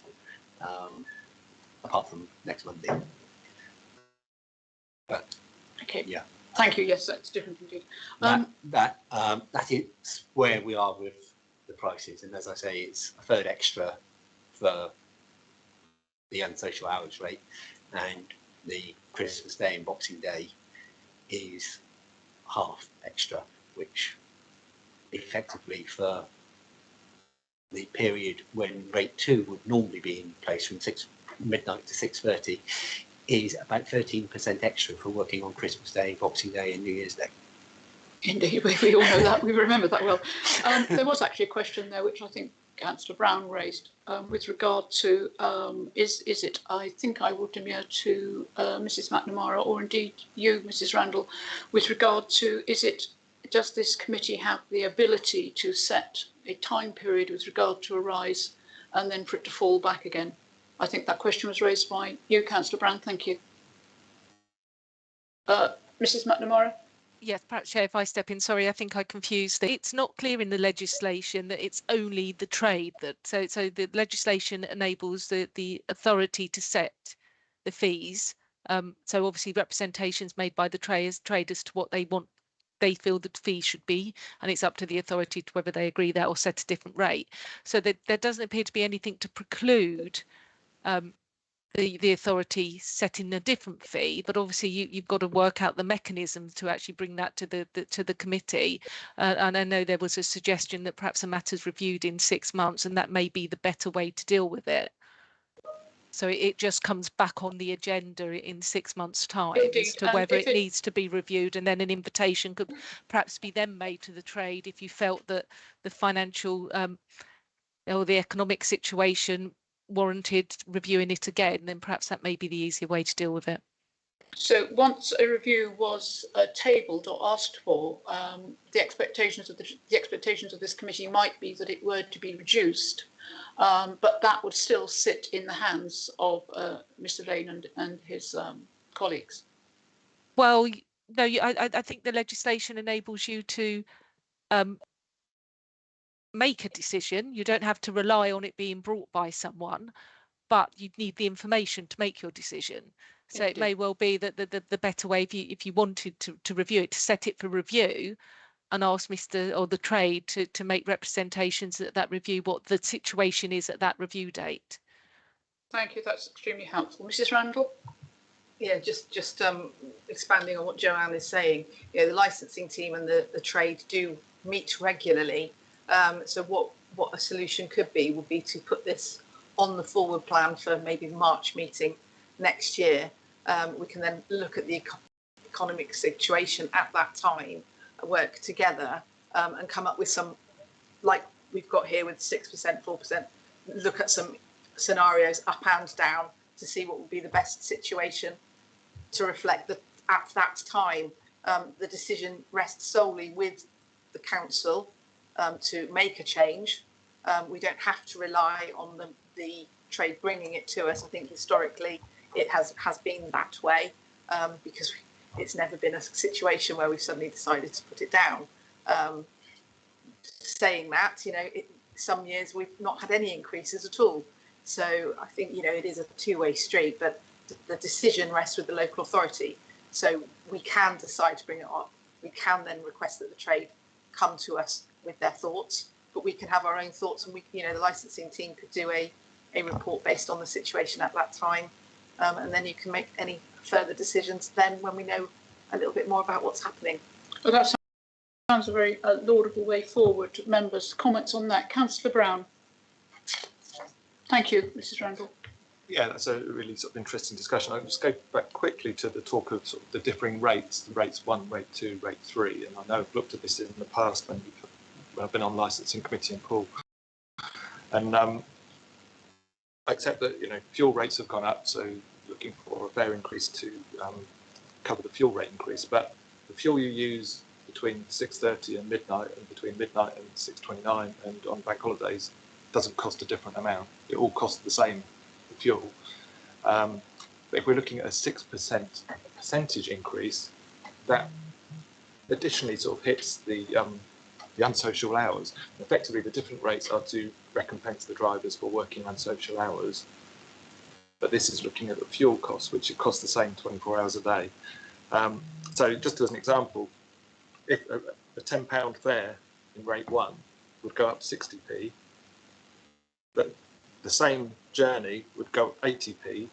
apart from next Monday. But okay, yeah. Thank you. Yes, that's different indeed. That is where we are with the prices, and as I say, it's a third extra for the unsocial hours rate, and the Christmas Day and Boxing Day is half extra, which effectively for the period when rate 2 would normally be in place from midnight to 6:30 is about 13% extra for working on Christmas Day, Boxing Day and New Year's Day. Indeed, we all know that. We remember that well. There was actually a question there, which I think Councillor Brown raised, with regard to is it? I think I will demur to Mrs. McNamara, or indeed you, Mrs. Randall, with regard to does this committee have the ability to set a time period with regard to a rise and then for it to fall back again? I think that question was raised by you, Councillor Brown. Thank you. Mrs. McNamara? Yes, perhaps, Chair, if I step in, sorry, I think I confused it. It's not clear in the legislation that it's only the trade that, so the legislation enables the authority to set the fees. So obviously representations made by the traders to what they feel the fee should be, and it's up to the authority to whether they agree that or set a different rate. So there doesn't appear to be anything to preclude the authority setting a different fee, but obviously you've got to work out the mechanism to actually bring that to the committee. And I know there was a suggestion that perhaps a matter's reviewed in 6 months, and that may be the better way to deal with it. So it just comes back on the agenda in 6 months' time as to whether it needs to be reviewed, and then an invitation could perhaps be then made to the trade if you felt that the financial or the economic situation warranted reviewing it again, then perhaps that may be the easier way to deal with it. So once a review was tabled or asked for, the expectations of this committee might be that it were to be reduced, but that would still sit in the hands of Mr. Lane and his colleagues. Well, no, I think the legislation enables you to make a decision. You don't have to rely on it being brought by someone, but you need the information to make your decision. So it may well be that the better way, if you wanted to review it, to set it for review and ask Mr. or the trade to make representations at that review, what the situation is at that review date. Thank you, that's extremely helpful. Mrs. Randall? Yeah, just expanding on what Joanne is saying, the licensing team and the trade do meet regularly. So what a solution could be would be to put this on the forward plan for maybe the March meeting next year. We can then look at the economic situation at that time, work together and come up with some, like we've got here with 6%, 4%, look at some scenarios up and down to see what would be the best situation to reflect that at that time. The decision rests solely with the council to make a change. We don't have to rely on the trade bringing it to us. I think historically it has been that way because it's never been a situation where we've suddenly decided to put it down. Saying that, some years we've not had any increases at all. So I think, you know, it is a two-way street, but the decision rests with the local authority. So we can decide to bring it up. We can then request that the trade come to us with their thoughts, but we can have our own thoughts, and we, you know, the licensing team could do a report based on the situation at that time, and then you can make any further decisions then when we know a little bit more about what's happening. Well, that sounds a very laudable way forward. Members, comments on that? Councillor Brown. Thank you, Mrs. Randall. Yeah, that's a really sort of interesting discussion. I'll just go back quickly to the talk of sort of the differing rates, the rates 1, rate 2, rate 3. And I know I've looked at this in the past when I've been on licensing committee in Poole. And I accept that, you know, fuel rates have gone up, so looking for a fare increase to cover the fuel rate increase. But the fuel you use between 6:30 and midnight, and between midnight and 6:29, and on bank holidays doesn't cost a different amount. It all costs the same fuel. But if we're looking at a 6% percentage increase, that additionally sort of hits the unsocial hours. Effectively, the different rates are to recompense the drivers for working unsocial hours. But this is looking at the fuel costs, which it costs the same 24 hours a day. So just as an example, if a £10 fare in rate 1 would go up 60p, but the same journey would go up 80p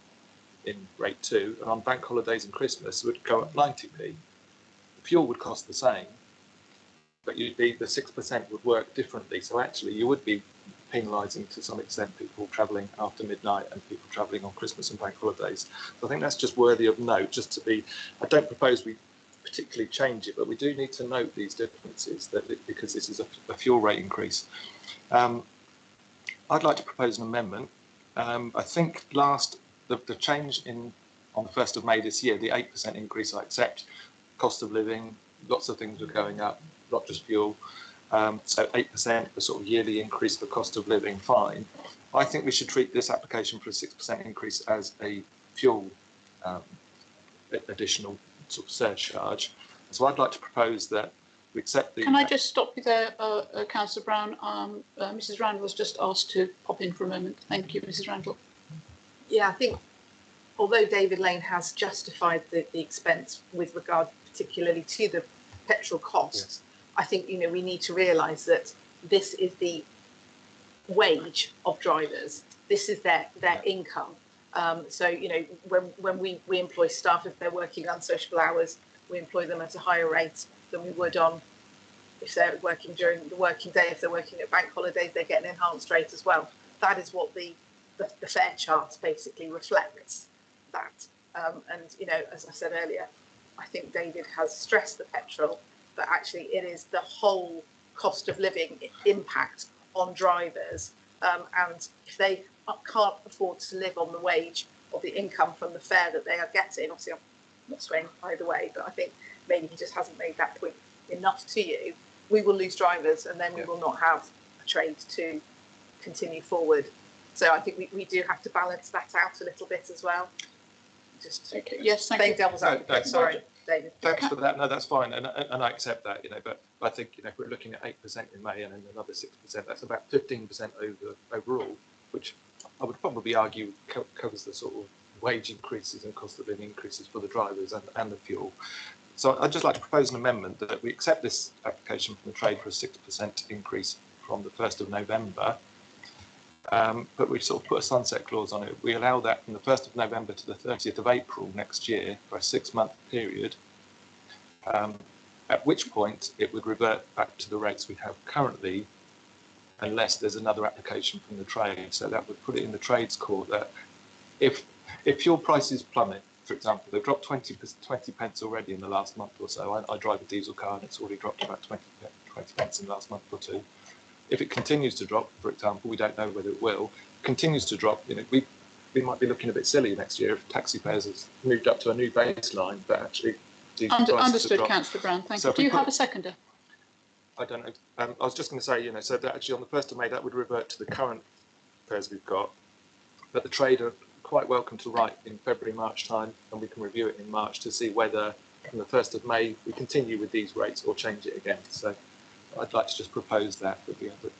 in rate 2, and on bank holidays and Christmas would go up 90p. The fuel would cost the same, but the 6% would work differently. So actually you would be penalising to some extent people travelling after midnight and people travelling on Christmas and bank holidays. So I think that's just worthy of note, just to be, I don't propose we particularly change it, but we do need to note these differences because this is a fuel rate increase. I'd like to propose an amendment. I think the change on the 1st of May this year, the 8% increase I accept, cost of living, lots of things were going up, not just fuel. So 8%, a sort of yearly increase for cost of living, fine. I think we should treat this application for a 6% increase as a fuel additional sort of surcharge. So I'd like to propose that we accept the... Can I just stop you there, Councillor Brown? Mrs. Randall was just asked to pop in for a moment. Thank you, Mrs. Randall. Yeah, I think although David Lane has justified the expense with regard particularly to the petrol costs, I think, you know, we need to realise that this is the wage of drivers. This is their income. So, you know, when we employ staff, if they're working unsociable hours, we employ them at a higher rate than we would on if they're working during the working day. If they're working at bank holidays, they get an enhanced rate as well. That is what the fare chart basically reflects that. And, you know, as I said earlier, I think David has stressed the petrol, but actually it is the whole cost of living impact on drivers. And if they can't afford to live on the wage or the income from the fare that they are getting, obviously I'm not swaying either way, but I think maybe he just hasn't made that point enough to you, we will lose drivers and then we will not have a trade to continue forward. So I think we do have to balance that out a little bit as well. Just okay. Yes, thank you. Devil's advocate. Sorry, David. Thanks for that. No, that's fine, and I accept that. You know, but I think, you know, if we're looking at 8% in May and then another 6%, that's about 15% overall, which I would probably argue covers the sort of wage increases and cost of living increases for the drivers and the fuel. So I'd just like to propose an amendment that we accept this application from the trade for a 6% increase from the 1st of November. But we sort of put a sunset clause on it. We allow that from the 1st of November to the 30th of April next year for a 6-month period, at which point it would revert back to the rates we have currently unless there's another application from the trade. So that would put it in the trades court that if fuel prices plummet, for example, they've dropped 20 pence already in the last month or so. I drive a diesel car and it's already dropped about 20 pence in the last month or two. If it continues to drop, for example, we don't know whether it will, continues to drop, you know, we might be looking a bit silly next year if taxi fares has moved up to a new baseline, but actually understood, Councillor Brown. Thank you. Do you have a seconder? I don't know. I was just going to say, you know, so that actually on the 1st of May that would revert to the current fares we've got, but the trade are quite welcome to write in February, March time, and we can review it in March to see whether from the 1st of May we continue with these rates or change it again. So I'd like to just propose that we have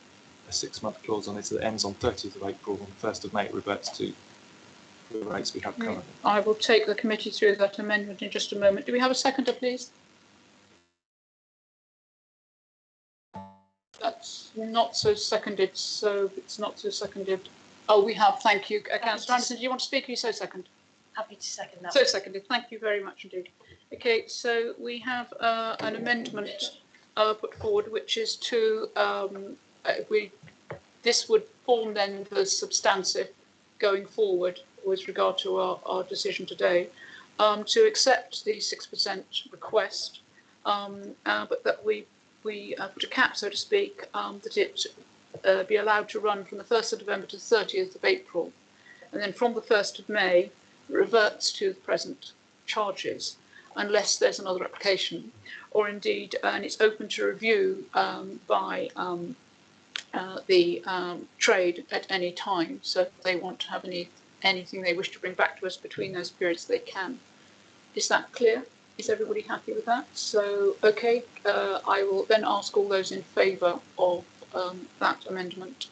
a 6-month clause on it that ends on 30th of April, and 1st of May it reverts to the rates we have currently. I will take the committee through that amendment in just a moment. Do we have a seconder, please? That's not so seconded, so it's not so seconded. Oh, we have, thank you. Councillor Anderson, do you want to speak? Are you so second? Happy to second that. So seconded, thank you very much indeed. Okay, so we have an amendment put forward, which is to, this would form then the substantive going forward with regard to our decision today, to accept the 6% request, but that we put a cap, so to speak, that it be allowed to run from the 1st of November to the 30th of April. And then from the 1st of May, reverts to the present charges, unless there's another application, or indeed, and it's open to review by the trade at any time. So if they want to have anything they wish to bring back to us between those periods, they can. Is that clear? Is everybody happy with that? So, okay, I will then ask all those in favour of that amendment.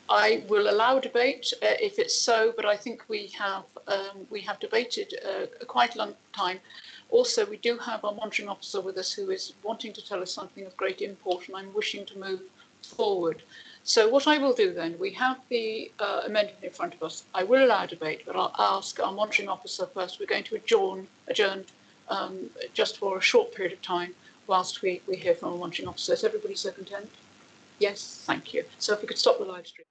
I will allow debate if it's so, but I think we have debated quite a long time. Also, we do have our monitoring officer with us who is wanting to tell us something of great import, and I'm wishing to move forward. So what I will do then, we have the amendment in front of us. I will allow debate, but I'll ask our monitoring officer first. We're going to adjourn just for a short period of time whilst we hear from our monitoring officer. Is everybody so content? Yes, thank you. So if we could stop the live stream.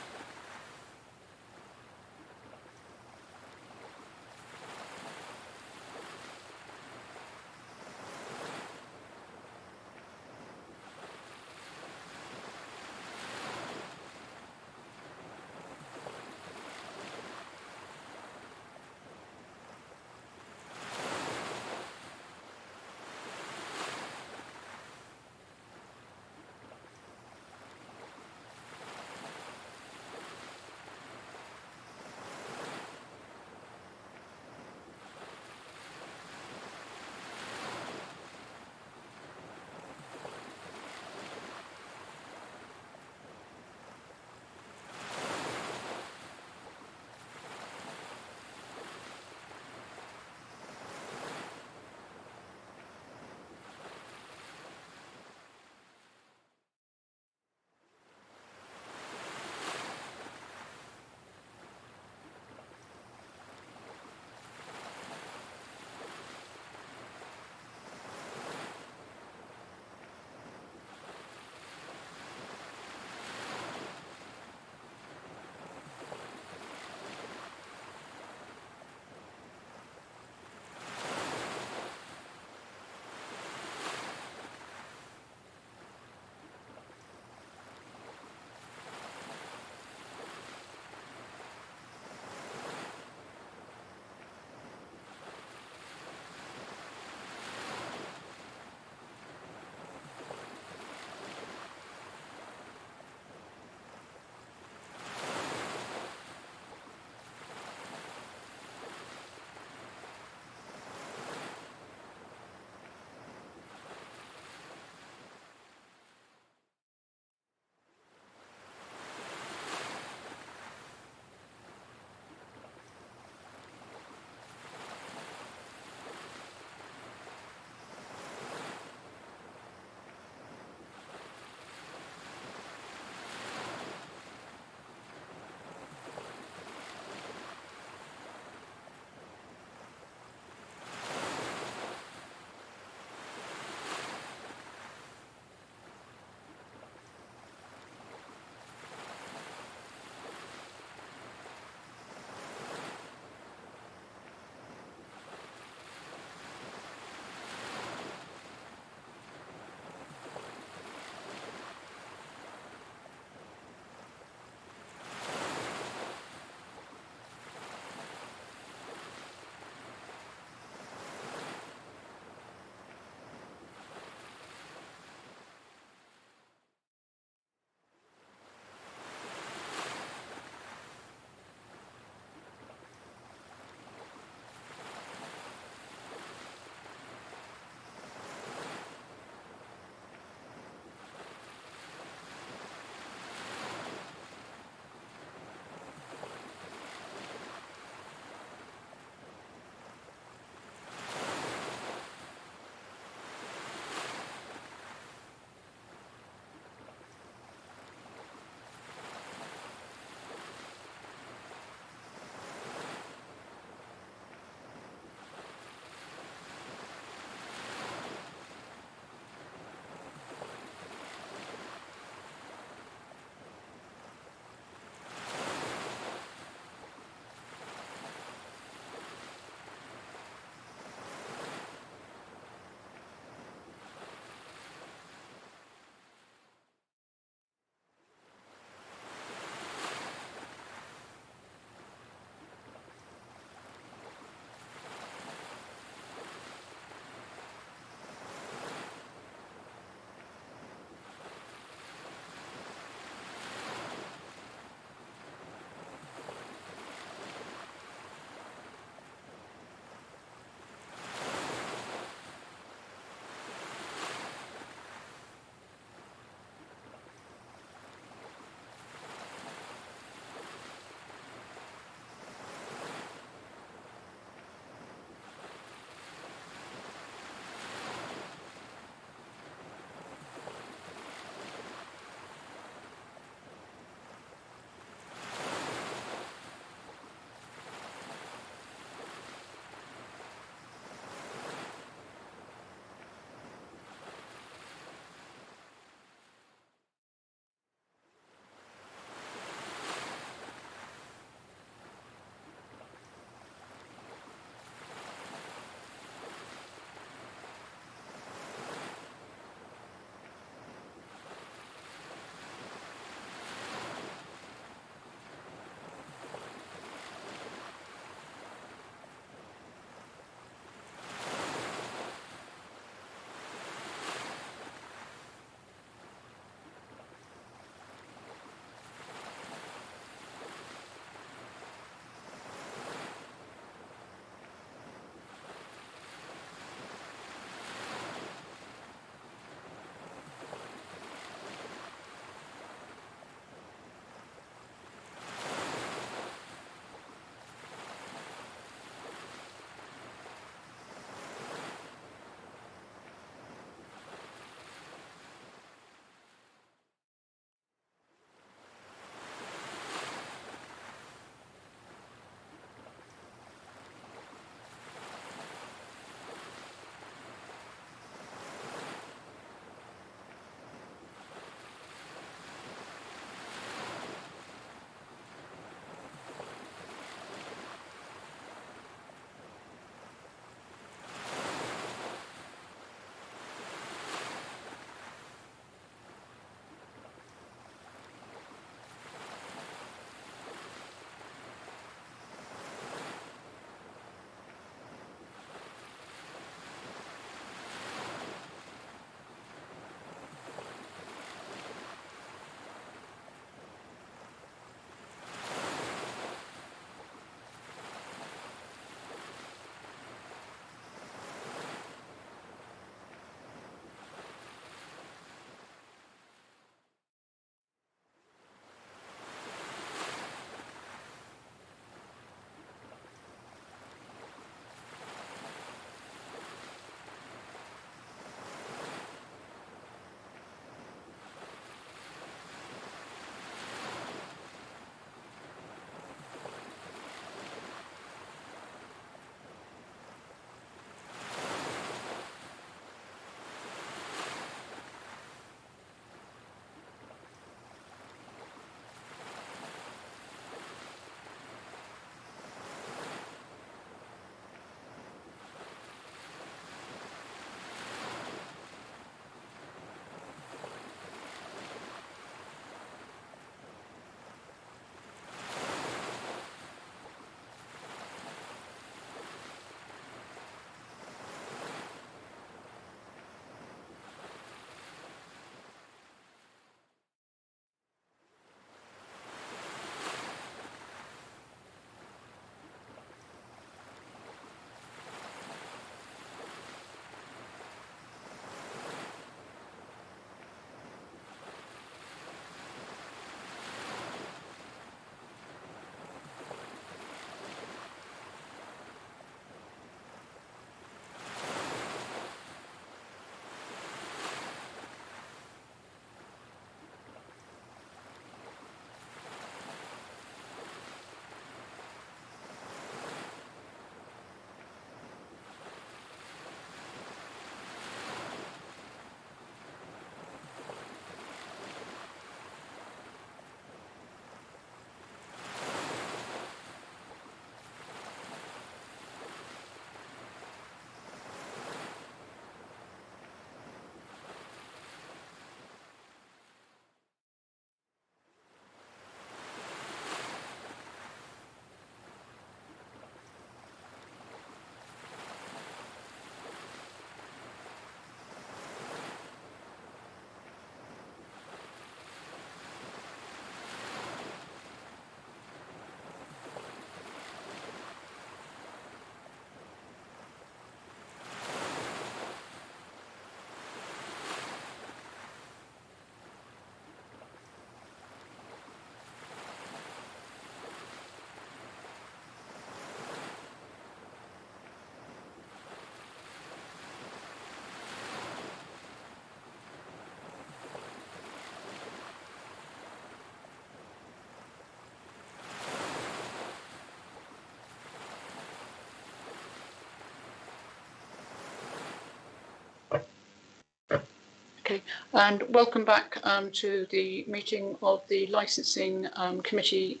Okay, and welcome back to the meeting of the Licensing Committee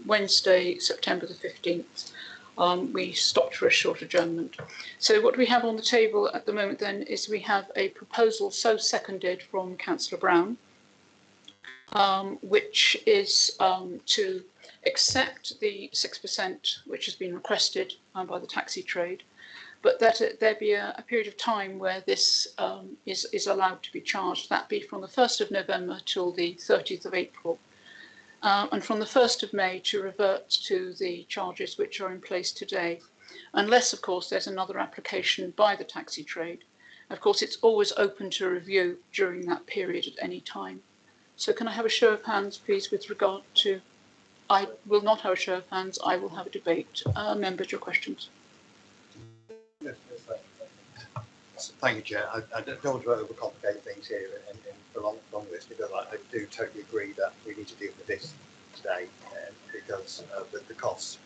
Wednesday, September the 15th. We stopped for a short adjournment. So what we have on the table at the moment then is we have a proposal so seconded from Councillor Brown, which is to accept the 6% which has been requested by the taxi trade, but that there be a period of time where this is allowed to be charged. That be from the 1st of November till the 30th of April. And from the 1st of May to revert to the charges which are in place today, unless, of course, there's another application by the taxi trade. Of course, it's always open to review during that period at any time. So can I have a show of hands, please, with regard to... I will not have a show of hands, I will have a debate. Members, your questions. Thank you, Chair. I don't want to overcomplicate things here and prolong this, because I do totally agree that we need to deal with this today because the costs.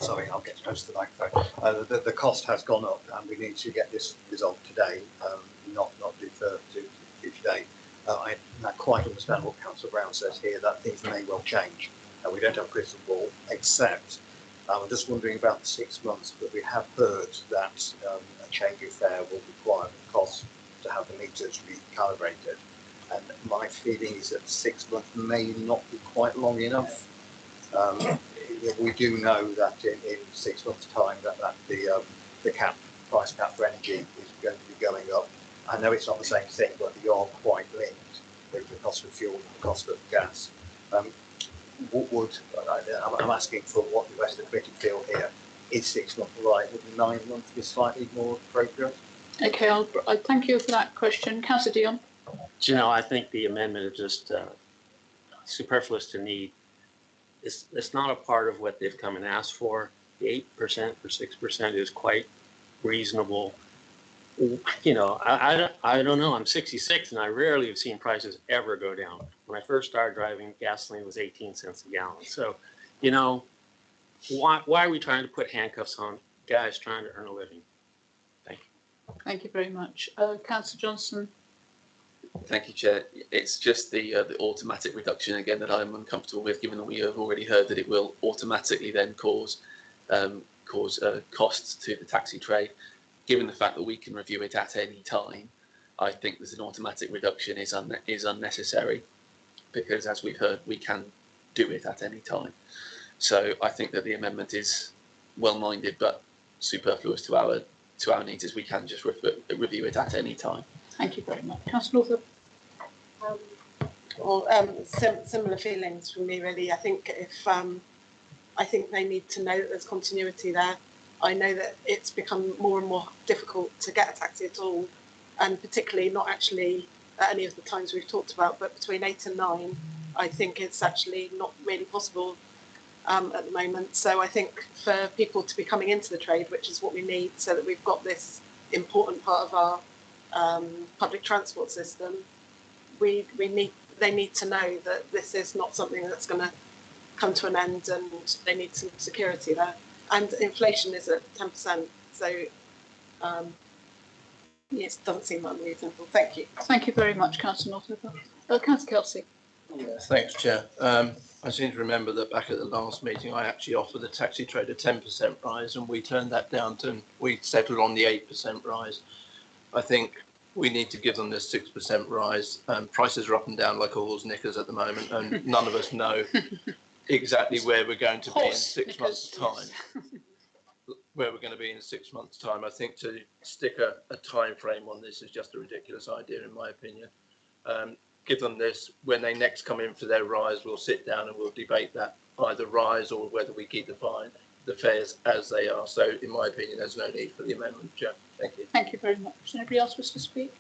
Sorry, I'll get close to the microphone. The cost has gone up, and we need to get this resolved today, not defer to future date. I quite understand what Councillor Brown says here, that things may well change. We don't have a crystal ball, except I'm just wondering about the 6 months, but we have heard that a change of fare will require the cost to have the meters recalibrated. And my feeling is that 6 months may not be quite long enough. We do know that in 6 months' time that the price cap for energy is going to be going up. I know it's not the same thing, but they are quite linked with the cost of fuel and the cost of gas. I'm asking for what the rest of the committee feel here. Is 6 months right? Would 9 months be slightly more appropriate? Okay, I thank you for that question. Councillor Dion. Do you know, I think the amendment is just superfluous to need. It's not a part of what they've come and asked for. The 8% or 6% is quite reasonable. You know, I don't know. I'm 66 and I rarely have seen prices ever go down. When I first started driving, gasoline was 18 cents a gallon. So, you know, why are we trying to put handcuffs on guys trying to earn a living? Thank you. Thank you very much. Councillor Johnson. Thank you, Chair. It's just the automatic reduction again that I'm uncomfortable with, given that we have already heard that it will automatically then cause costs to the taxi trade. Given the fact that we can review it at any time, I think that an automatic reduction is unnecessary, because as we've heard, we can do it at any time. So I think that the amendment is well-minded but superfluous to our needs, as we can just review it at any time. Thank you very much. Councillor Northup. Similar feelings from me, really. I think I think they need to know that there's continuity there. I know that it's become more and more difficult to get a taxi at all, and particularly not actually at any of the times we've talked about, but between 8 and 9, I think it's actually not really possible at the moment. So I think for people to be coming into the trade, which is what we need, so that we've got this important part of our public transport system, they need to know that this is not something that's going to come to an end, and they need some security there. And inflation is at 10%, so yes, it doesn't seem unreasonable. Thank you. Thank you very much, Councillor Northup. Councillor Kelsey. Thanks, Chair. I seem to remember that back at the last meeting, I actually offered the taxi trade a 10% rise, and we turned that down and we settled on the 8% rise. I think we need to give them this 6% rise. Prices are up and down like a horse knickers at the moment, and none of us know exactly where we're going to be in 6 months' time. Where we're going to be in 6 months' time. I think to stick a time frame on this is just a ridiculous idea, in my opinion. Give them this. When they next come in for their rise, we'll sit down and we'll debate that, either rise or whether we keep the fares as they are. So, in my opinion, there's no need for the amendment, Chair. Thank you. Thank you very much. Anybody else wish to speak?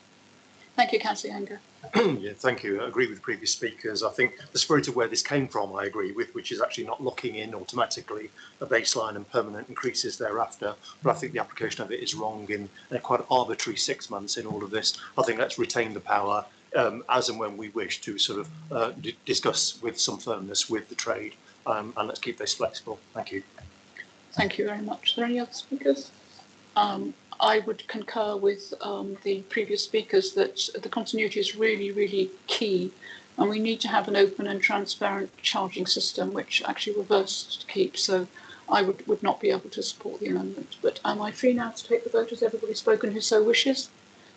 Thank you, Councillor Younger. Yeah, thank you. I agree with the previous speakers. I think the spirit of where this came from, I agree with, which is actually not locking in automatically a baseline and permanent increases thereafter. But I think the application of it is wrong in quite arbitrary 6 months in all of this. I think let's retain the power as and when we wish to sort of discuss with some firmness with the trade, and let's keep this flexible. Thank you. Thank you very much. Are there any other speakers? I would concur with the previous speakers that the continuity is really, really key, and we need to have an open and transparent charging system, which actually reversed keep. So I would not be able to support the amendment. But am I free now to take the vote? Has everybody spoken who so wishes?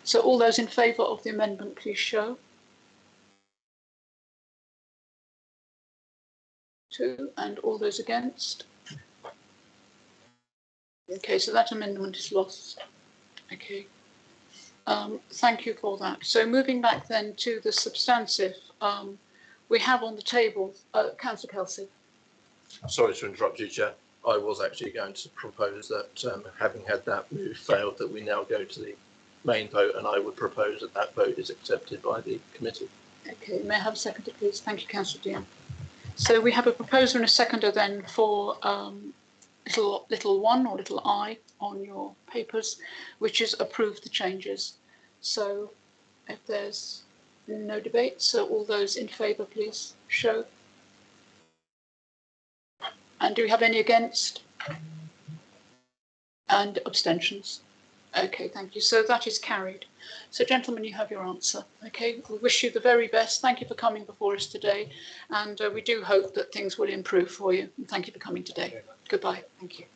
So all those in favour of the amendment, please show. 2, and all those against? Okay, so that amendment is lost. Okay. Thank you for that. So moving back then to the substantive, we have on the table, Councillor Kelsey. Sorry to interrupt you, Chair. I was actually going to propose that, having had that move failed, that we now go to the main vote, and I would propose that that vote is accepted by the committee. Okay, may I have a seconder, please? Thank you, Councillor Dean. So we have a proposer and a seconder then for little 1 or little I on your papers, which is approve the changes. So if there's no debate, so all those in favour, please show. And do we have any against? And abstentions? Okay, thank you. So that is carried. So gentlemen, you have your answer. Okay, we wish you the very best. Thank you for coming before us today. And we do hope that things will improve for you. And thank you for coming today. Goodbye. Thank you.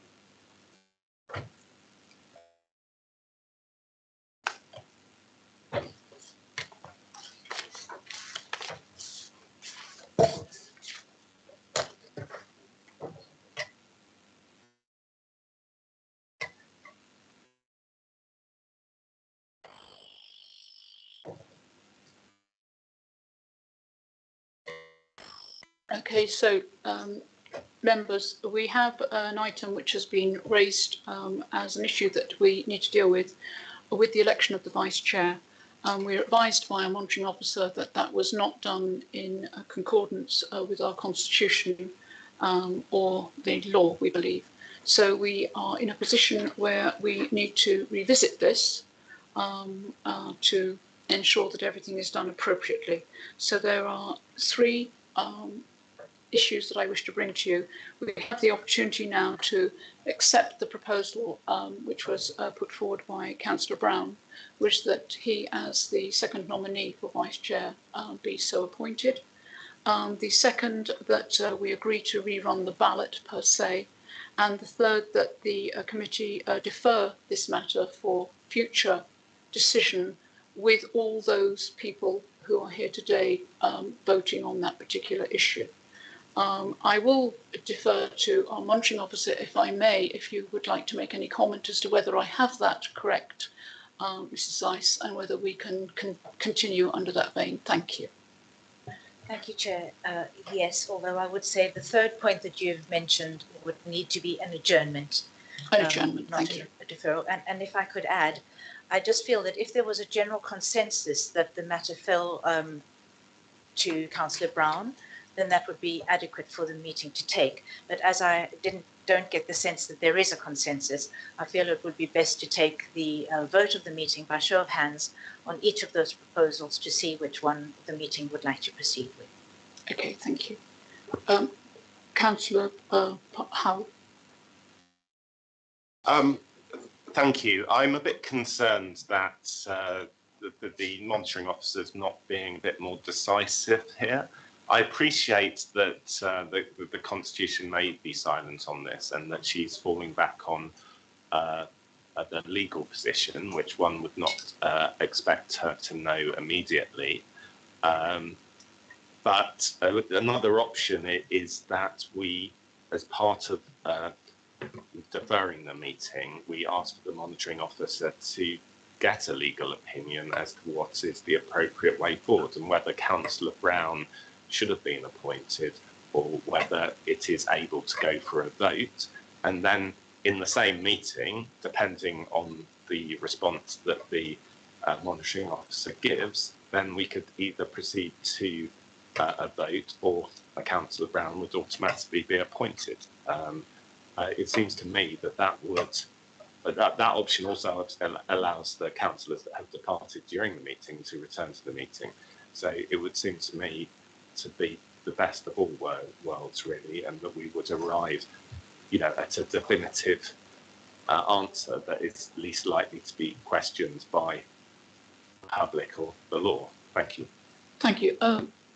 Okay, so members, we have an item which has been raised as an issue that we need to deal with the election of the vice chair. We're advised by our monitoring officer that that was not done in concordance with our constitution or the law, we believe. So we are in a position where we need to revisit this to ensure that everything is done appropriately. So there are 3 issues that I wish to bring to you. We have the opportunity now to accept the proposal which was put forward by Councillor Brown, which that he, as the second nominee for vice chair, be so appointed. The second, that we agree to rerun the ballot per se. And the third, that the committee defer this matter for future decision with all those people who are here today voting on that particular issue. I will defer to our monitoring officer, if I may, if you would like to make any comment as to whether I have that correct, Mrs. Zeiss, and whether we can continue under that vein. Thank you. Thank you, Chair. Yes, although I would say the third point that you've mentioned would need to be an adjournment. An adjournment, not thank you. A deferral. And if I could add, I just feel that if there was a general consensus that the matter fell to Councillor Brown, then that would be adequate for the meeting to take. But as I don't get the sense that there is a consensus, I feel it would be best to take the vote of the meeting by show of hands on each of those proposals to see which one the meeting would like to proceed with. Okay, thank you. Councillor Howell. Thank you. I'm a bit concerned that the monitoring officer's not being a bit more decisive here. I appreciate that the Constitution may be silent on this and that she's falling back on the legal position, which one would not expect her to know immediately. But another option is that we, as part of deferring the meeting, we ask the monitoring officer to get a legal opinion as to what is the appropriate way forward and whether Councillor Brown should have been appointed or whether it is able to go for a vote. And then in the same meeting, depending on the response that the monitoring officer gives, then we could either proceed to a vote or Councillor Brown would automatically be appointed. It seems to me that that option also allows the councillors that have departed during the meeting to return to the meeting. So it would seem to me to be the best of all worlds, really, and that we would arrive, at a definitive answer that is least likely to be questioned by the public or the law. Thank you. Thank you.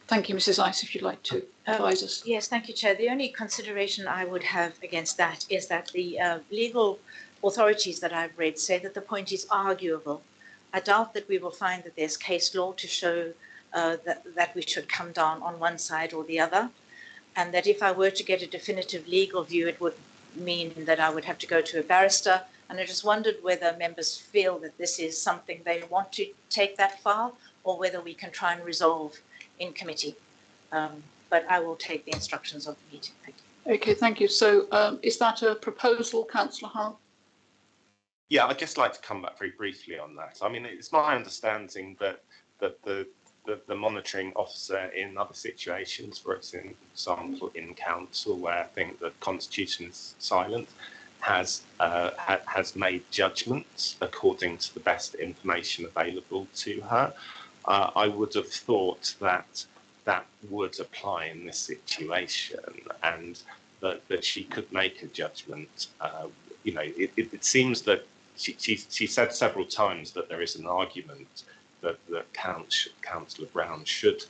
Thank you, Mrs. Ice, if you'd like to advise us. Yes, thank you, Chair. The only consideration I would have against that is that the legal authorities that I've read say that the point is arguable. I doubt that we will find that there's case law to show that we should come down on one side or the other, and that if I were to get a definitive legal view, it would mean that I would have to go to a barrister. And I just wondered whether members feel that this is something they want to take that far, or whether we can try and resolve in committee. But I will take the instructions of the meeting. Thank you. Okay, thank you. So is that a proposal, Councillor Hull? Yeah, I'd just like to come back very briefly on that. I mean, it's my understanding that the monitoring officer in other situations, for example, in council, where I think the constitution is silent, has made judgments according to the best information available to her. I would have thought that that would apply in this situation, and that she could make a judgment. You know, it seems that she said several times that there is an argument that Councillor Brown should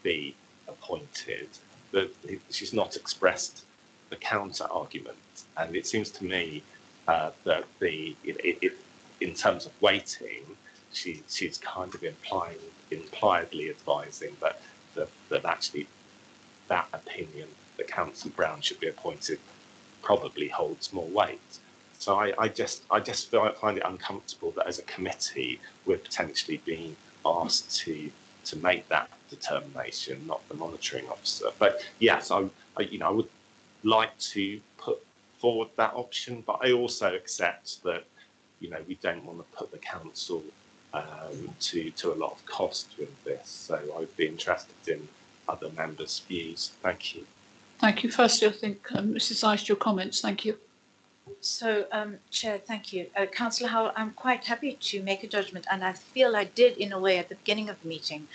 be appointed, but she's not expressed the counter argument. And it seems to me that in terms of weighting, she's kind of impliedly advising that actually that opinion that Councillor Brown should be appointed probably holds more weight. So I just find it uncomfortable that as a committee we're potentially being asked to make that determination, not the monitoring officer. But yes, I would like to put forward that option, but I also accept that we don't want to put the council to a lot of cost with this. So I'd be interested in other members' views. Thank you. Thank you. Firstly, I think Mrs. Ice, your comments. Thank you. So, Chair, thank you. Councillor Howell, I'm quite happy to make a judgment, and I feel I did in a way at the beginning of the meeting.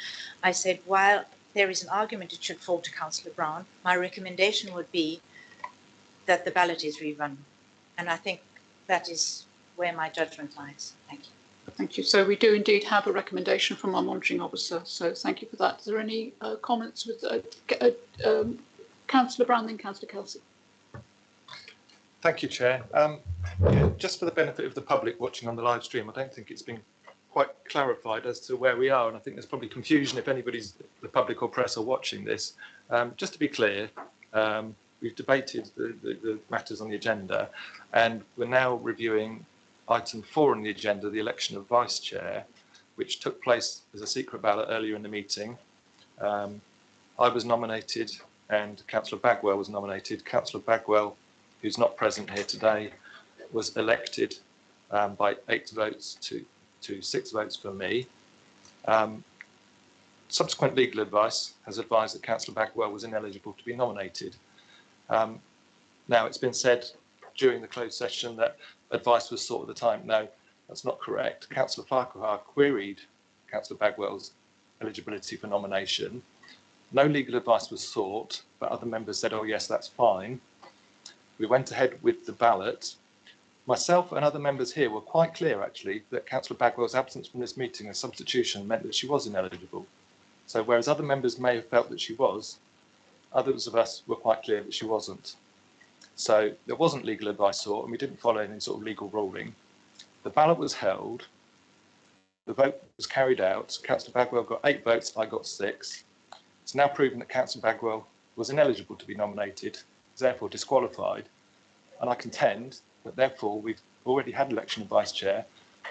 I said, while there is an argument it should fall to Councillor Brown, my recommendation would be that the ballot is rerun. And I think that is where my judgment lies. Thank you. Thank you. So we do indeed have a recommendation from our monitoring officer. So thank you for that. Is there any comments with Councillor Brown, then Councillor Kelsey? Thank you, Chair. Just for the benefit of the public watching on the live stream, I don't think it's been quite clarified as to where we are, and I think there's probably confusion if anybody's, the public or press, are watching this. Just to be clear, we've debated the matters on the agenda, and we're now reviewing item 4 on the agenda, the election of vice chair, which took place as a secret ballot earlier in the meeting. I was nominated and Councillor Bagwell was nominated. Councillor Bagwell, who's not present here today, was elected by 8 votes to 6 votes for me. Subsequent legal advice has advised that Councillor Bagwell was ineligible to be nominated. Now, it's been said during the closed session that advice was sought at the time. No, that's not correct. Councillor Farquhar queried Councillor Bagwell's eligibility for nomination. No legal advice was sought, but other members said, oh yes, that's fine. We went ahead with the ballot. Myself and other members here were quite clear, actually, that Councillor Bagwell's absence from this meeting as substitution meant that she was ineligible. So whereas other members may have felt that she was, others of us were quite clear that she wasn't. So there wasn't legal advice sought, and we didn't follow any sort of legal ruling. The ballot was held. The vote was carried out. Councillor Bagwell got 8 votes, I got 6. It's now proven that Councillor Bagwell was ineligible to be nominated, therefore disqualified, and I contend that therefore we've already had election of vice chair.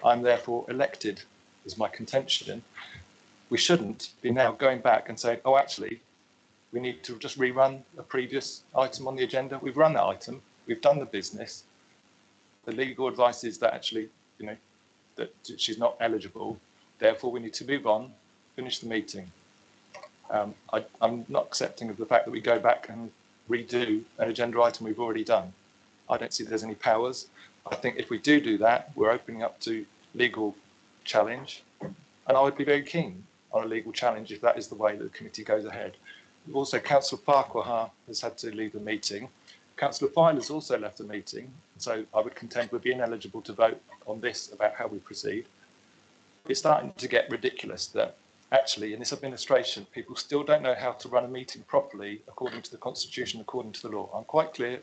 I'm therefore elected, is my contention. We shouldn't be now going back and saying, oh, actually, we need to just rerun a previous item on the agenda. We've run that item, we've done the business. The legal advice is that actually, that she's not eligible. Therefore, we need to move on, finish the meeting. I'm not accepting of the fact that we go back and redo an agenda item we've already done. I don't see there's any powers. I think if we do that, we're opening up to legal challenge, and I would be very keen on a legal challenge if that is the way that the committee goes ahead. Also, Councillor Farquhar has had to leave the meeting. Councillor Fine has also left the meeting, so I would contend we'd be ineligible to vote on this about how we proceed. It's starting to get ridiculous that actually in this administration people still don't know how to run a meeting properly according to the Constitution, according to the law. I'm quite clear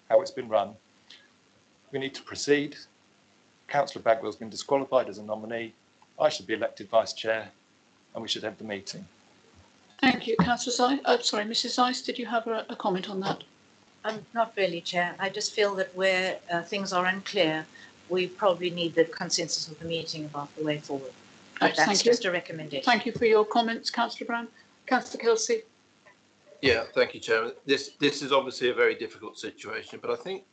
how it's been run. We need to proceed. Councillor Bagwell's been disqualified as a nominee. I should be elected Vice Chair and we should have the meeting. Thank you, Councillor Zeiss. Sorry, Mrs. Zeiss, did you have a comment on that? Not really, Chair. I just feel that where things are unclear, we probably need the consensus of the meeting about the way forward. But that's just a recommendation. Thank you for your comments, Councillor Brown. Councillor Kelsey. Yeah, thank you, Chairman. This is obviously a very difficult situation, but I think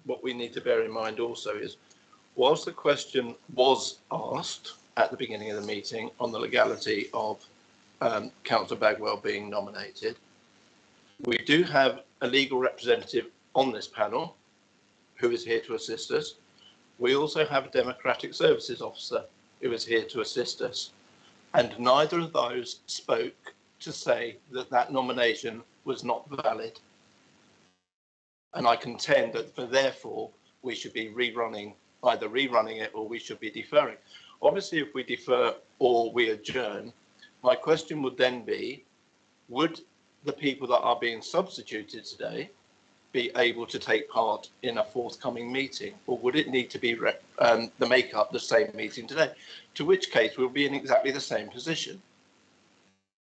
what we need to bear in mind also is, whilst the question was asked at the beginning of the meeting on the legality of Councillor Bagwell being nominated, we do have a legal representative on this panel who is here to assist us. We also have a Democratic Services Officer who is here to assist us. And neither of those spoke to say that that nomination was not valid. And I contend that therefore we should be either rerunning it or we should be deferring. Obviously, if we defer or we adjourn, my question would then be, would the people that are being substituted today be able to take part in a forthcoming meeting, or would it need to be the makeup the same meeting today? To which case we'll be in exactly the same position,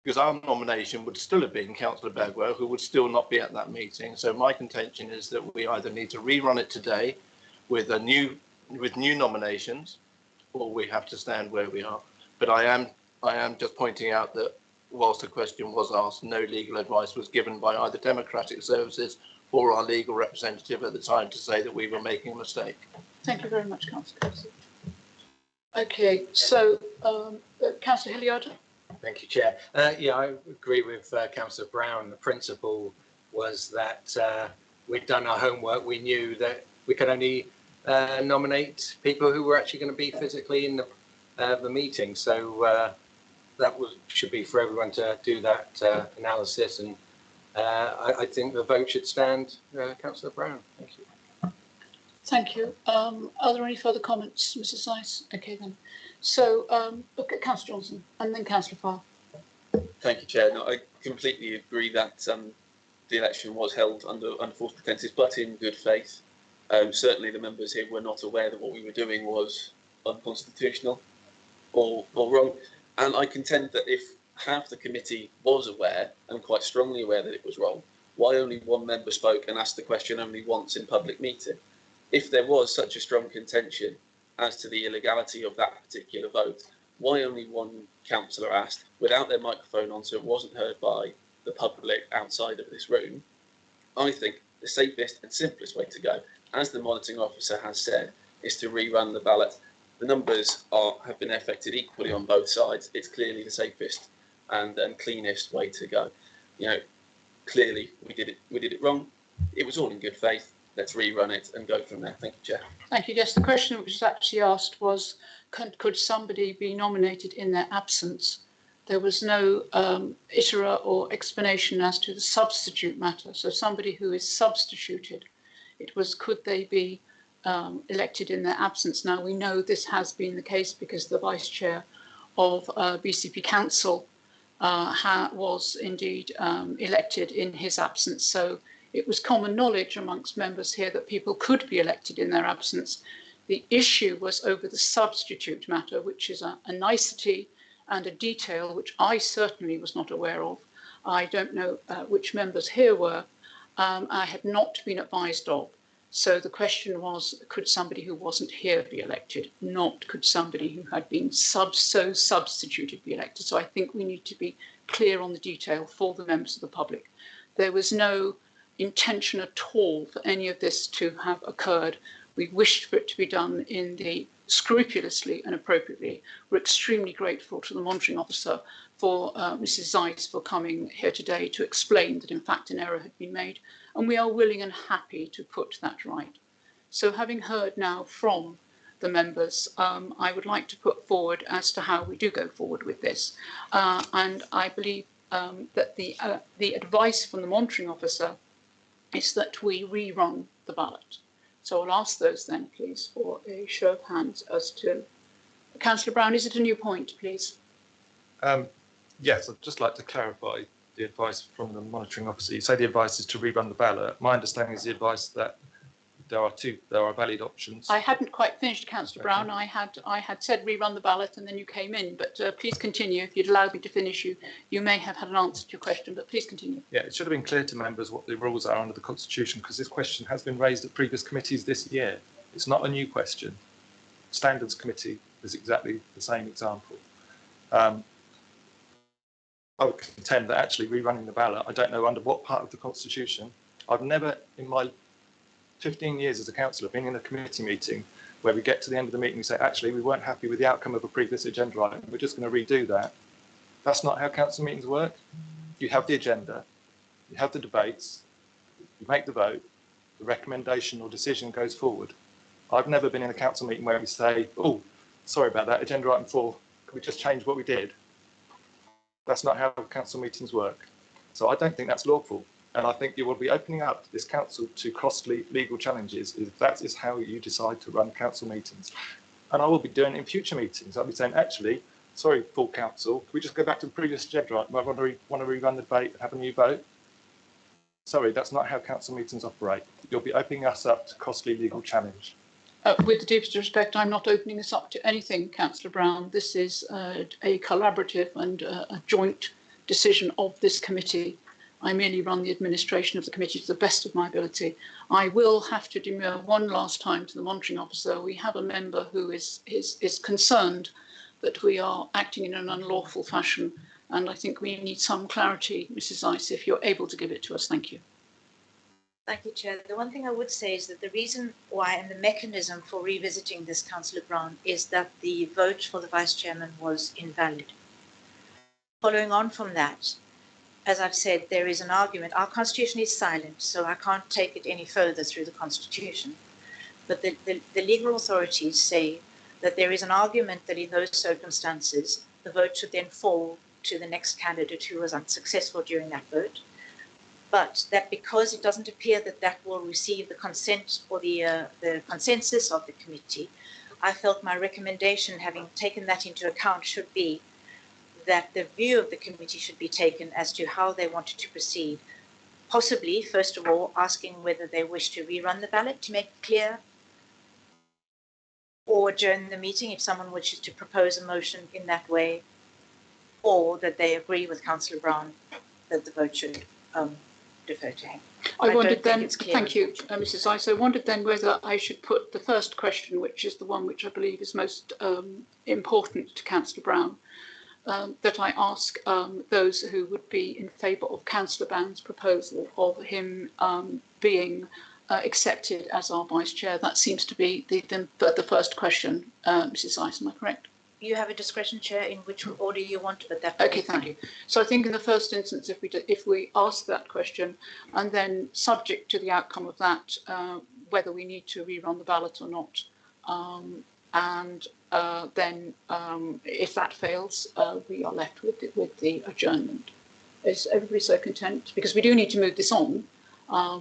because our nomination would still have been Councillor Bagwell, who would still not be at that meeting. So my contention is that we either need to rerun it today with new nominations, or we have to stand where we are. But I am just pointing out that whilst the question was asked, no legal advice was given by either Democratic Services or our legal representative at the time to say that we were making a mistake. Thank you very much, Councillor Kelsey. Okay, so Councillor Hilliard. Thank you, Chair. Yeah, I agree with Councillor Brown. The principle was that we'd done our homework. We knew that we could only nominate people who were actually going to be physically in the meeting. So that should be for everyone to do that analysis. And I think the vote should stand. Councillor Brown, thank you. Thank you. Are there any further comments, Mrs. Zeiss? Okay then. So look at Councillor Johnson and then Councillor Farr. Thank you, Chair. No, I completely agree that the election was held under false pretences, but in good faith. Certainly the members here were not aware that what we were doing was unconstitutional or wrong. And I contend that if half the committee was aware and quite strongly aware that it was wrong, why only one member spoke and asked the question only once in public meeting? If there was such a strong contention as to the illegality of that particular vote, why only one councillor asked without their microphone on so it wasn't heard by the public outside of this room? I think the safest and simplest way to go, as the monitoring officer has said, is to rerun the ballot. The numbers have been affected equally on both sides. It's clearly the safest and cleanest way to go. You know, clearly we did it wrong. It was all in good faith. Let's rerun it and go from there. Thank you, Chair. Thank you. Yes, the question which was actually asked was, could somebody be nominated in their absence? There was no iterate or explanation as to the substitute matter. So somebody who is substituted, it was, could they be elected in their absence? Now, we know this has been the case because the Vice Chair of BCP Council was indeed elected in his absence. So it was common knowledge amongst members here that people could be elected in their absence. The issue was over the substitute matter, which is a nicety and a detail which I certainly was not aware of. I don't know which members here were. I had not been advised of. So the question was, could somebody who wasn't here be elected? Not could somebody who had been substituted be elected. So I think we need to be clear on the detail for the members of the public. There was no intention at all for any of this to have occurred. We wished for it to be done in the scrupulously and appropriately. We're extremely grateful to the monitoring officer for Mrs. Zeiss for coming here today to explain that in fact an error had been made, and we are willing and happy to put that right. So having heard now from the members, I would like to put forward as to how we do go forward with this. And I believe that the advice from the monitoring officer is that we rerun the ballot. So I'll ask those then, please, for a show of hands as to. Councillor Brown, is it a new point, please? Yes, I'd just like to clarify the advice from the monitoring officer. You say the advice is to rerun the ballot. My understanding is the advice that there are valid options. I hadn't quite finished, Councillor Brown. I had said rerun the ballot, and then you came in. But please continue. If you'd allowed me to finish, you may have had an answer to your question. But please continue. Yeah, it should have been clear to members what the rules are under the Constitution, because this question has been raised at previous committees this year. It's not a new question. Standards Committee is exactly the same example. I would contend that actually rerunning the ballot, I don't know under what part of the Constitution. I've never in my 15 years as a councillor been in a committee meeting where we get to the end of the meeting and say, actually, we weren't happy with the outcome of a previous agenda item. We're just going to redo that. That's not how council meetings work. You have the agenda, you have the debates, you make the vote, the recommendation or decision goes forward. I've never been in a council meeting where we say, oh, sorry about that, agenda item 4, can we just change what we did? That's not how council meetings work. So I don't think that's lawful. And I think you will be opening up this council to costly legal challenges if that is how you decide to run council meetings. And I will be doing it in future meetings. I'll be saying, actually, sorry, full council, can we just go back to the previous agenda item? I want to rerun the debate and have a new vote. Sorry, that's not how council meetings operate. You'll be opening us up to costly legal challenge. With the deepest respect, I'm not opening this up to anything, Councillor Brown. This is a collaborative and a joint decision of this committee. I merely run the administration of the committee to the best of my ability. I will have to demur one last time to the monitoring officer. We have a member who is concerned that we are acting in an unlawful fashion, and I think we need some clarity, Mrs. Ice, if you're able to give it to us. Thank you. Thank you, Chair. The one thing I would say is that the reason why and the mechanism for revisiting this, Councillor Brown, is that the vote for the Vice Chairman was invalid. Following on from that, as I've said, there is an argument. Our Constitution is silent, so I can't take it any further through the Constitution. But the legal authorities say that there is an argument that in those circumstances, the vote should then fall to the next candidate who was unsuccessful during that vote. But that because it doesn't appear that that will receive the consent or the consensus of the committee, I felt my recommendation, having taken that into account, should be that the view of the committee should be taken as to how they wanted to proceed. Possibly, first of all, asking whether they wish to rerun the ballot to make it clear, or adjourn the meeting if someone wishes to propose a motion in that way, or that they agree with Councillor Brown that the vote should defer to him. I wondered then, thank you, Mrs. Ice. I wondered then whether I should put the first question, which is the one which I believe is most important to Councillor Brown, that I ask those who would be in favour of Councillor Brown's proposal of him being accepted as our Vice Chair. That seems to be the first question, Mrs. Ice, am I correct? You have a discretion, Chair, in which order you want, but that. Okay, thank you. So I think in the first instance, if we ask that question, and then subject to the outcome of that, whether we need to rerun the ballot or not, and then if that fails, we are left with the adjournment. Is everybody so content? Because we do need to move this on.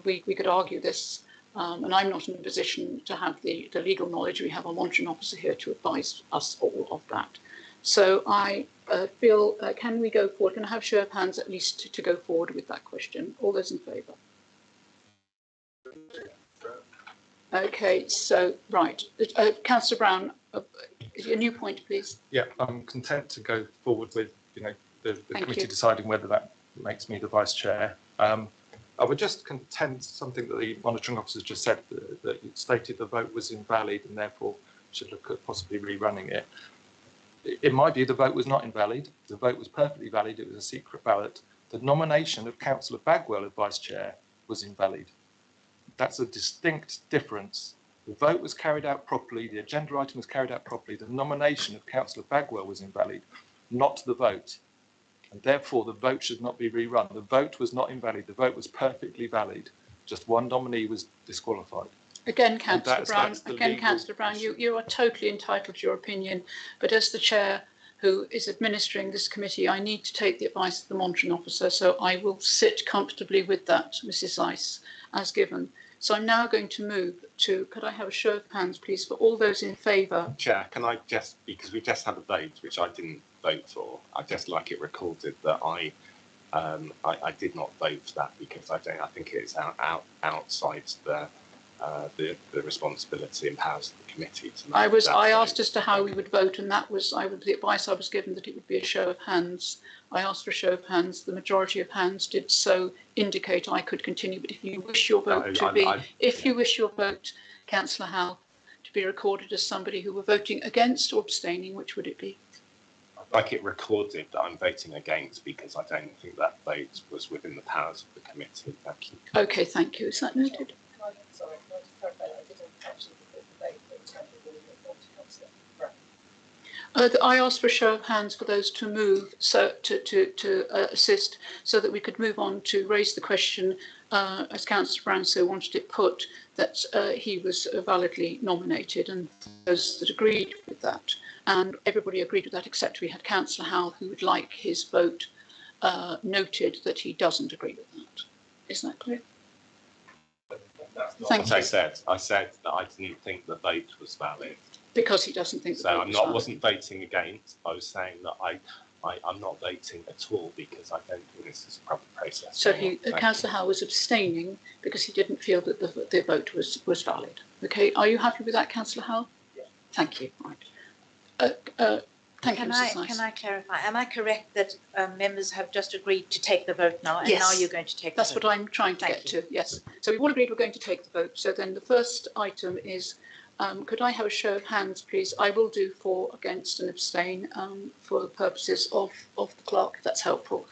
We could argue this. And I'm not in a position to have the legal knowledge. We have a monitoring officer here to advise us all of that. So I feel, can we go forward? Can I have show of hands at least to go forward with that question? All those in favour? Okay, so, right. Councillor Brown, a new point, please. Yeah, I'm content to go forward with, the committee deciding whether that makes me the Vice Chair. I would just contend something that the monitoring officers just said, that it stated the vote was invalid and therefore should look at possibly rerunning it. In my view, the vote was not invalid. The vote was perfectly valid. It was a secret ballot. The nomination of Councillor Bagwell as Vice Chair was invalid. That's a distinct difference. The vote was carried out properly. The agenda item was carried out properly. The nomination of Councillor Bagwell was invalid, not the vote. And therefore, the vote should not be rerun. The vote was not invalid. The vote was perfectly valid. Just one nominee was disqualified. Again, Councillor Brown, you are totally entitled to your opinion. But as the chair, who is administering this committee, I need to take the advice of the monitoring officer, so I will sit comfortably with that, Mrs. Ice, as given. So I'm now going to move to, could I have a show of hands, please, for all those in favour? Chair, can I just, because we just had a vote, which I didn't vote for, I'd just like it recorded that I did not vote for that because I think it's outside the responsibility and powers of the committee to make I asked as to how we would vote, and that was the advice I was given, that it would be a show of hands. I asked for a show of hands. The majority of hands did so indicate I could continue. But if you wish your vote you wish your vote, Councillor Howe, to be recorded as somebody who were voting against or abstaining, which would it be? I'd like it recorded that I'm voting against because I don't think that vote was within the powers of the committee. Thank you. Okay, thank you. Is that noted? I asked for a show of hands for those to move, so to assist, so that we could move on to raise the question, as Councillor Brown so wanted it put, that he was validly nominated, and those that agreed with that. And everybody agreed with that, except we had Councillor Howell, who would like his vote noted that he doesn't agree with that. Isn't that clear? Thank you. I said that I didn't think the vote was valid. Because he doesn't think the vote was valid. Wasn't voting against. I was saying that I'm not voting at all because I don't think this is a proper process. So Councillor Howell was abstaining because he didn't feel that the vote was valid. Okay, are you happy with that, Councillor Howell? Yeah. Thank you. Right. Thank you, Mrs. Nice. Can I clarify? Am I correct that members have just agreed to take the vote now, and yes. now you're going to take That's the vote? what I'm trying to get to, yes. So we've all agreed we're going to take the vote. So then the first item is, could I have a show of hands, please? I will do for, against and abstain for the purposes of the clerk, if that's helpful.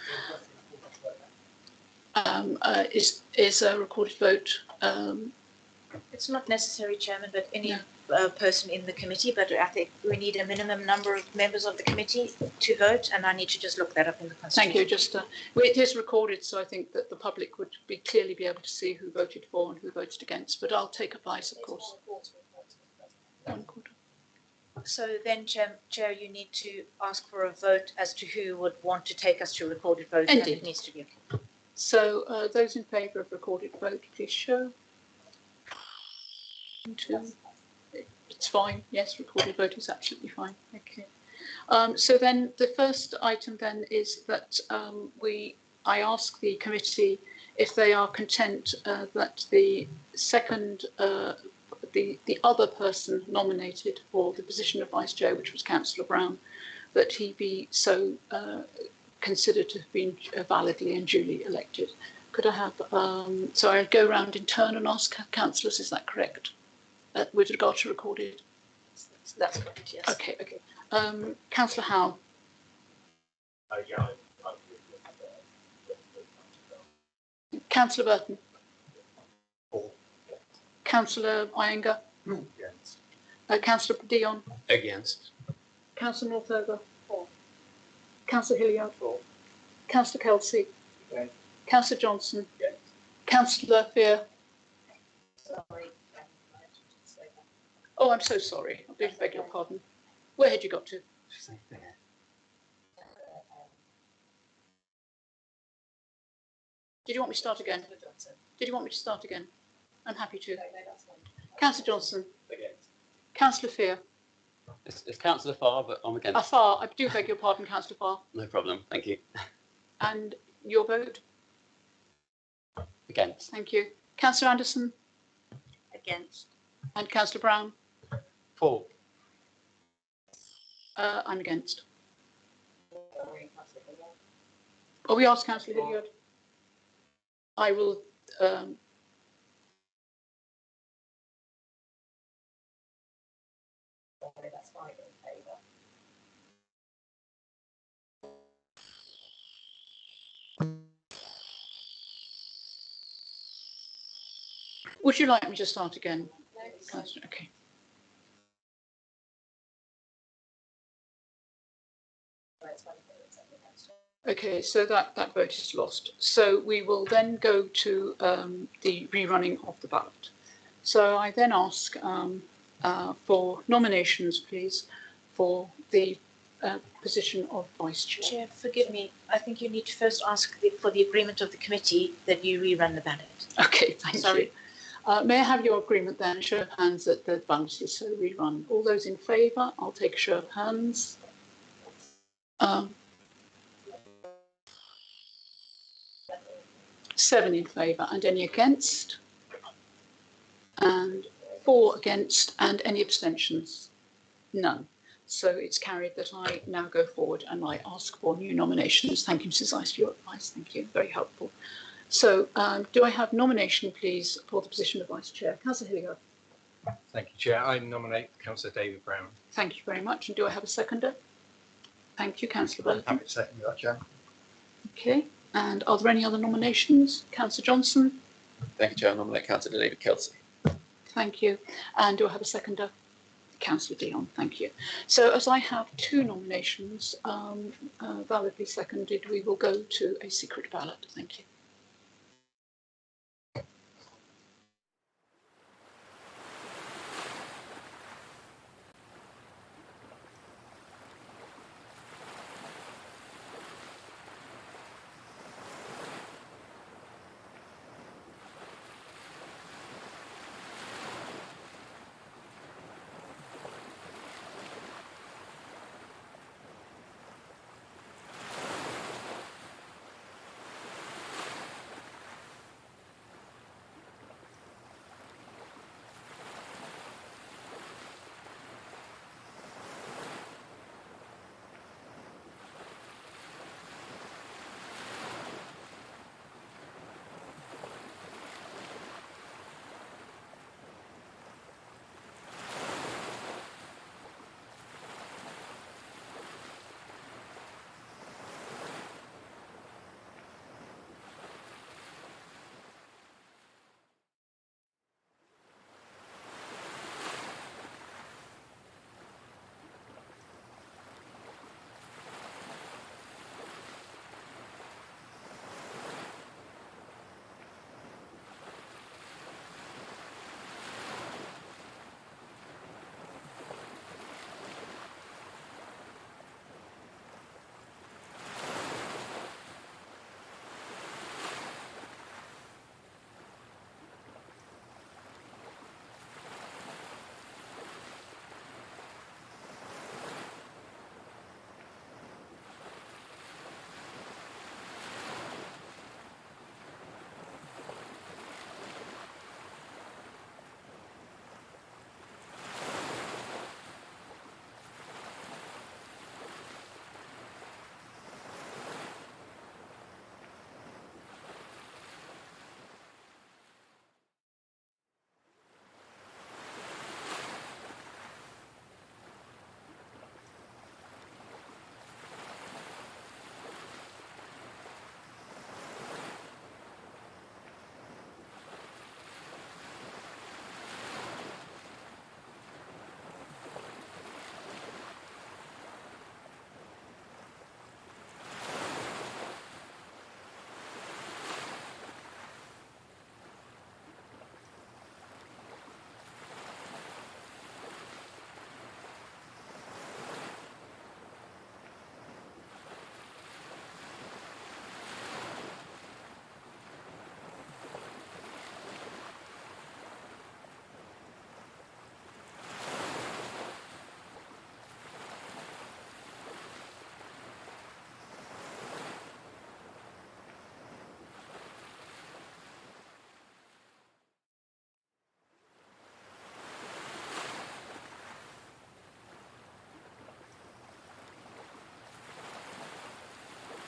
Is a recorded vote? It's not necessary, Chairman, but any person in the committee, but I think we need a minimum number of members of the committee to vote, and I need to just look that up in the Constitution. Thank you. Just it is recorded, so I think that the public would clearly be able to see who voted for and who voted against. But I'll take advice, of course. So then, Chair, you need to ask for a vote as to who would want to take us to a recorded vote. Indeed. And it needs to be. So those in favour of recorded vote, please show. 1, 2. It's fine. Yes, recorded vote is absolutely fine. Okay. So then the first item then is that I ask the committee if they are content that the second, the other person nominated for the position of Vice Chair, which was Councillor Brown, that he be so considered to have been validly and duly elected. Could I have, so I'll go around in turn and ask councillors, is that correct? With regard to recorded? That's correct, yes. Okay, okay. Councillor Howe. Yeah, Councillor Burton. Councillor Iyengar. Against. Councillor Dion. Against. Councillor Northover. Councillor Hilliard. Councillor Kelsey. Against. Councillor Johnson. Councillor Fear. Sorry. Oh, I'm so sorry. I beg your pardon. Where had you got to? Did you want me to start again? Did you want me to start again? I'm happy to. Councillor Johnson. Against. Councillor Fear. It's Councillor Farr, but I'm against. Farr. I do beg your pardon, Councillor Farr. No problem. Thank you. And your vote? Against. Thank you. Councillor Anderson. Against. And Councillor Brown. For. I'm against. Oh, we asked Councillor Hilliard. I will. That's fine in favour. Would you like me to start again? No, okay. Okay, so that vote is lost. So we will then go to the rerunning of the ballot. So I then ask for nominations, please, for the position of Vice Chair. Chair, forgive me. I think you need to first ask for the agreement of the committee that you rerun the ballot. Okay, thank Sorry. you. May I have your agreement then? Show of hands that the ballot is so rerun. All those in favour? I'll take a show of hands. 7 in favour and any against? And 4 against and any abstentions? None. So it's carried that I now go forward and I ask for new nominations. Thank you, Mrs. Ice, for your advice. Thank you. Very helpful. So do I have nomination, please, for the position of Vice Chair? Councillor Hilliard. Thank you, Chair. I nominate Councillor David Brown. Thank you very much. And do I have a seconder? Thank you, Councillor Burton. Happy to second that, Chair. Okay. And are there any other nominations? Councillor Johnson. Thank you, Chair. I nominate Councillor David Kelsey. Thank you. And do I have a seconder? Councillor Dion, thank you. So as I have 2 nominations validly seconded, we will go to a secret ballot. Thank you.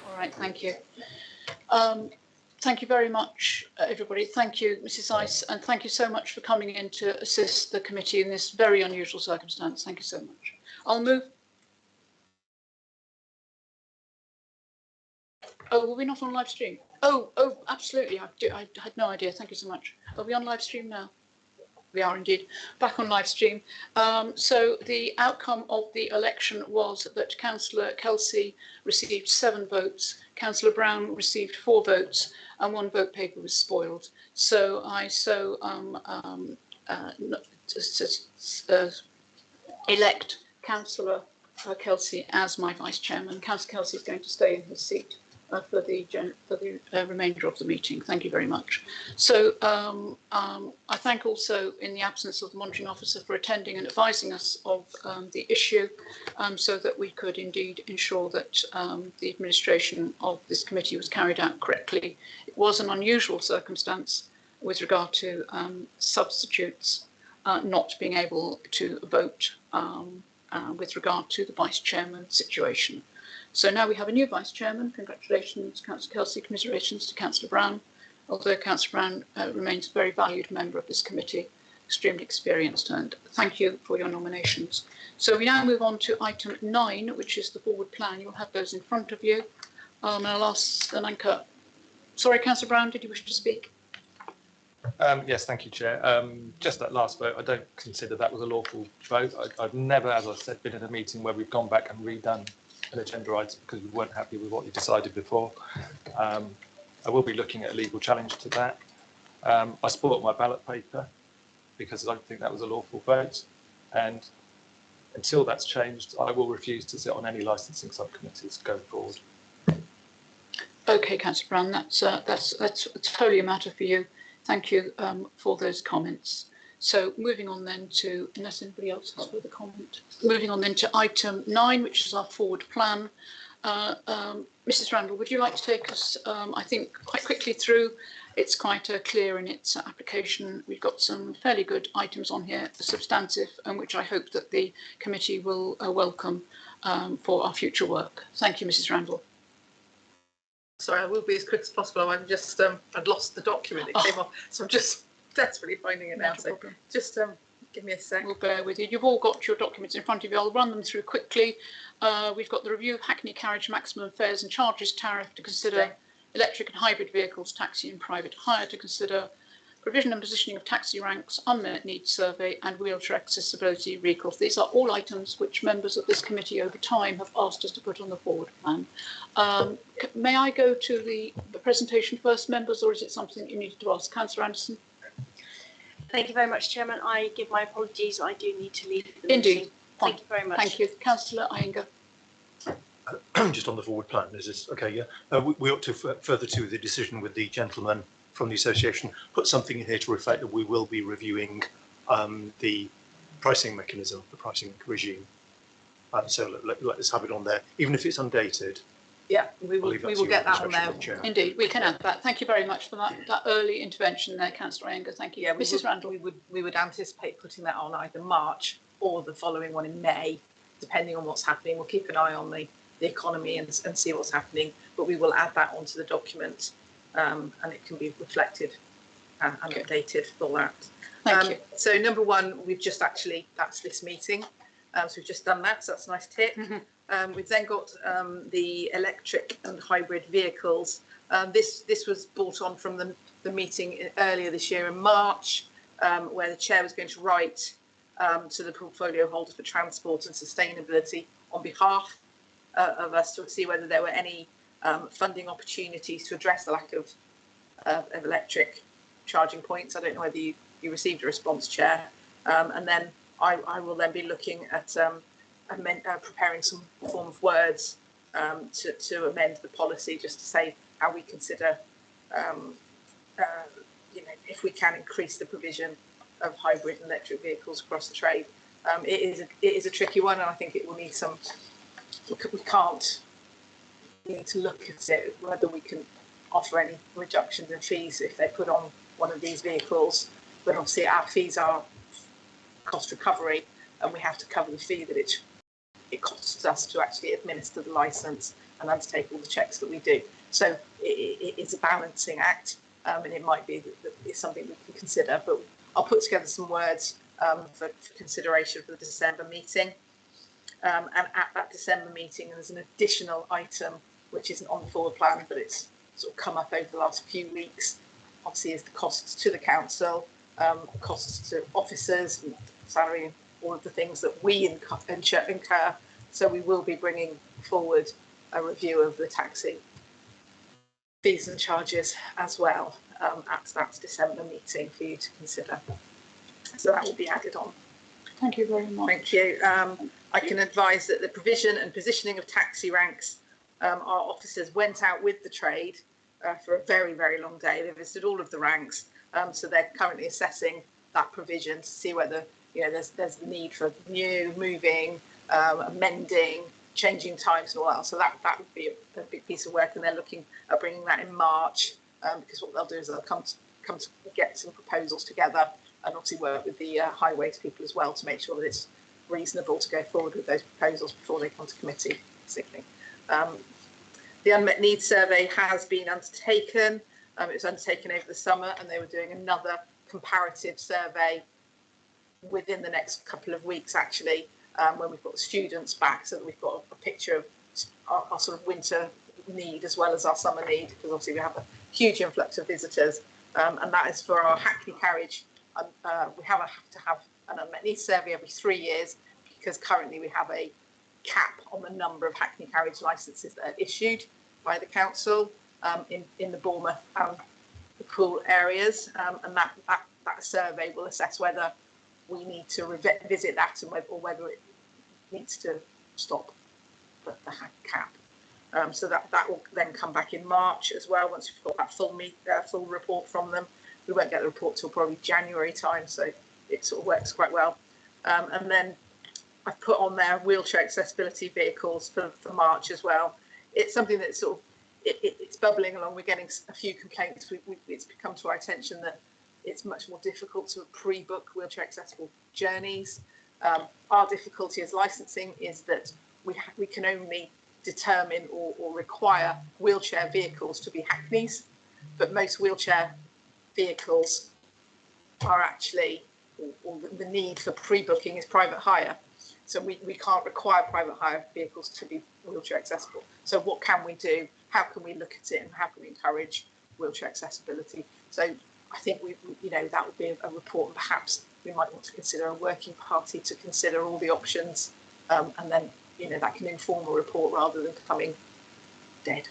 All right, thank you. Thank you very much, everybody. Thank you, Mrs. Ice, and thank you so much for coming in to assist the committee in this very unusual circumstance. Thank you so much. I'll move. Oh, were we not on live stream? Oh, absolutely. I had no idea. Thank you so much. Are we on live stream now? We are indeed back on live stream. So the outcome of the election was that Councillor Kelsey received 7 votes, Councillor Brown received 4 votes, and 1 vote paper was spoiled. So I elect Councillor Kelsey as my vice chairman. Councillor Kelsey is going to stay in his seat for the remainder of the meeting. Thank you very much. So I thank also, in the absence of the monitoring officer, for attending and advising us of the issue, so that we could indeed ensure that the administration of this committee was carried out correctly. It was an unusual circumstance with regard to substitutes not being able to vote with regard to the vice chairman situation. So now we have a new vice chairman. Congratulations, Councillor Kelsey. Commiserations to Councillor Brown. Although Councillor Brown remains a very valued member of this committee, extremely experienced, and thank you for your nominations. So we now move on to item 9, which is the forward plan. You'll have those in front of you. And I'll ask Ananka. Sorry, Councillor Brown, did you wish to speak? Yes, thank you, Chair. Just that last vote, I don't consider that was a lawful vote. I've never, as I said, been in a meeting where we've gone back and redone an agenda item because we weren't happy with what you decided before. I will be looking at a legal challenge to that. I spoilt my ballot paper because I don't think that was a lawful vote. And until that's changed, I will refuse to sit on any licensing subcommittees going forward. Okay, Councillor Brown, that's totally a matter for you. Thank you for those comments. So moving on then to, unless anybody else has further comment, moving on then to item 9, which is our forward plan. Mrs. Randall, would you like to take us, I think, quite quickly through? It's quite clear in its application. We've got some fairly good items on here, substantive, and which I hope that the committee will welcome for our future work. Thank you, Mrs. Randall. Sorry, I will be as quick as possible. I'm just, I'd lost the document. It came off, so I'm just desperately finding it now. So just give me a sec. We'll bear with you. You've all got your documents in front of you. I'll run them through quickly. We've got the review of Hackney Carriage maximum fares and charges tariff to consider, electric and hybrid vehicles, taxi and private hire to consider, provision and positioning of taxi ranks, unmet needs survey, and wheelchair accessibility vehicles. These are all items which members of this committee over time have asked us to put on the forward plan. May I go to the presentation first, members, or is it something you needed to ask? Councillor Anderson. Thank you very much, Chairman. I give my apologies. I do need to leave the Indeed. meeting. Thank you very much. Thank you. Councillor Iyengar. Just on the forward plan, is this okay? Yeah, we ought to further to the decision with the gentleman from the association, put something in here to reflect that we will be reviewing the pricing mechanism, the pricing regime. So let's have it on there, even if it's undated. Yeah, we will get that on there. Indeed, we can add that. Thank you very much for that early intervention there, Councillor Iyengar. Thank you. Yeah, Mrs. Randall. We would anticipate putting that on either March or the following one in May, depending on what's happening. We'll keep an eye on the economy and see what's happening, but we will add that onto the document. And it can be reflected and updated for that. Thank you. So number 1, we've just actually, that's this meeting. So we've just done that, so that's a nice tick. We've then got the electric and hybrid vehicles. This was brought on from the meeting earlier this year in March, where the chair was going to write to the portfolio holders for transport and sustainability on behalf of us to see whether there were any funding opportunities to address the lack of electric charging points. I don't know whether you received a response, Chair. And then I will then be looking at preparing some form of words to amend the policy, just to say how we consider, if we can increase the provision of hybrid and electric vehicles across the trade. It is a tricky one, and I think it will need some. We need to look at it, whether we can offer any reductions in fees if they put on one of these vehicles. But obviously our fees are cost recovery, and we have to cover the fee that it costs us to actually administer the licence and undertake all the checks that we do. So it is a balancing act, and it might be that it's something we can consider. But I'll put together some words for consideration for the December meeting. And at that December meeting, there's an additional item which isn't on the forward plan, but it's sort of come up over the last few weeks. Obviously, is the costs to the council, costs to officers, and salary, and all of the things that we incur. So we will be bringing forward a review of the taxi fees and charges as well at that December meeting for you to consider. So that will be added on. Thank you very much. Thank you. I can advise that the provision and positioning of taxi ranks, our officers went out with the trade for a very, very long day. They visited all of the ranks. So they're currently assessing that provision to see whether there's the need for new, moving, amending, changing times and all that. So that would be a big piece of work, and they're looking at bringing that in March, because what they'll do is they'll come to get some proposals together, and obviously work with the highways people as well to make sure that it's reasonable to go forward with those proposals before they come to committee, basically. The unmet needs survey has been undertaken. It was undertaken over the summer, and they were doing another comparative survey within the next couple of weeks, actually, when we've got the students back, so that we've got a picture of our sort of winter need as well as our summer need, because obviously we have a huge influx of visitors, and that is for our Hackney carriage. We have to have an unmet needs survey every 3 years, because currently we have a cap on the number of Hackney carriage licences that are issued by the council in the Bournemouth and the Poole areas, and that survey will assess whether we need to revisit that or whether it needs to stop the cap. So that will then come back in March as well, once we've got that full report from them. We won't get the report till probably January time, so it sort of works quite well. And then I've put on there wheelchair accessibility vehicles for March as well. It's something that's sort of, it's bubbling along. We're getting a few complaints. It's become to our attention that it's much more difficult to pre-book wheelchair accessible journeys. Our difficulty as licensing is that we can only determine or require wheelchair vehicles to be Hackneys, but most wheelchair vehicles are actually, or the need for pre-booking is private hire. So we can't require private hire vehicles to be wheelchair accessible. So what can we do? How can we look at it, and how can we encourage wheelchair accessibility? So I think that would be a report, and perhaps we might want to consider a working party to consider all the options, and then that can inform a report rather than becoming dead,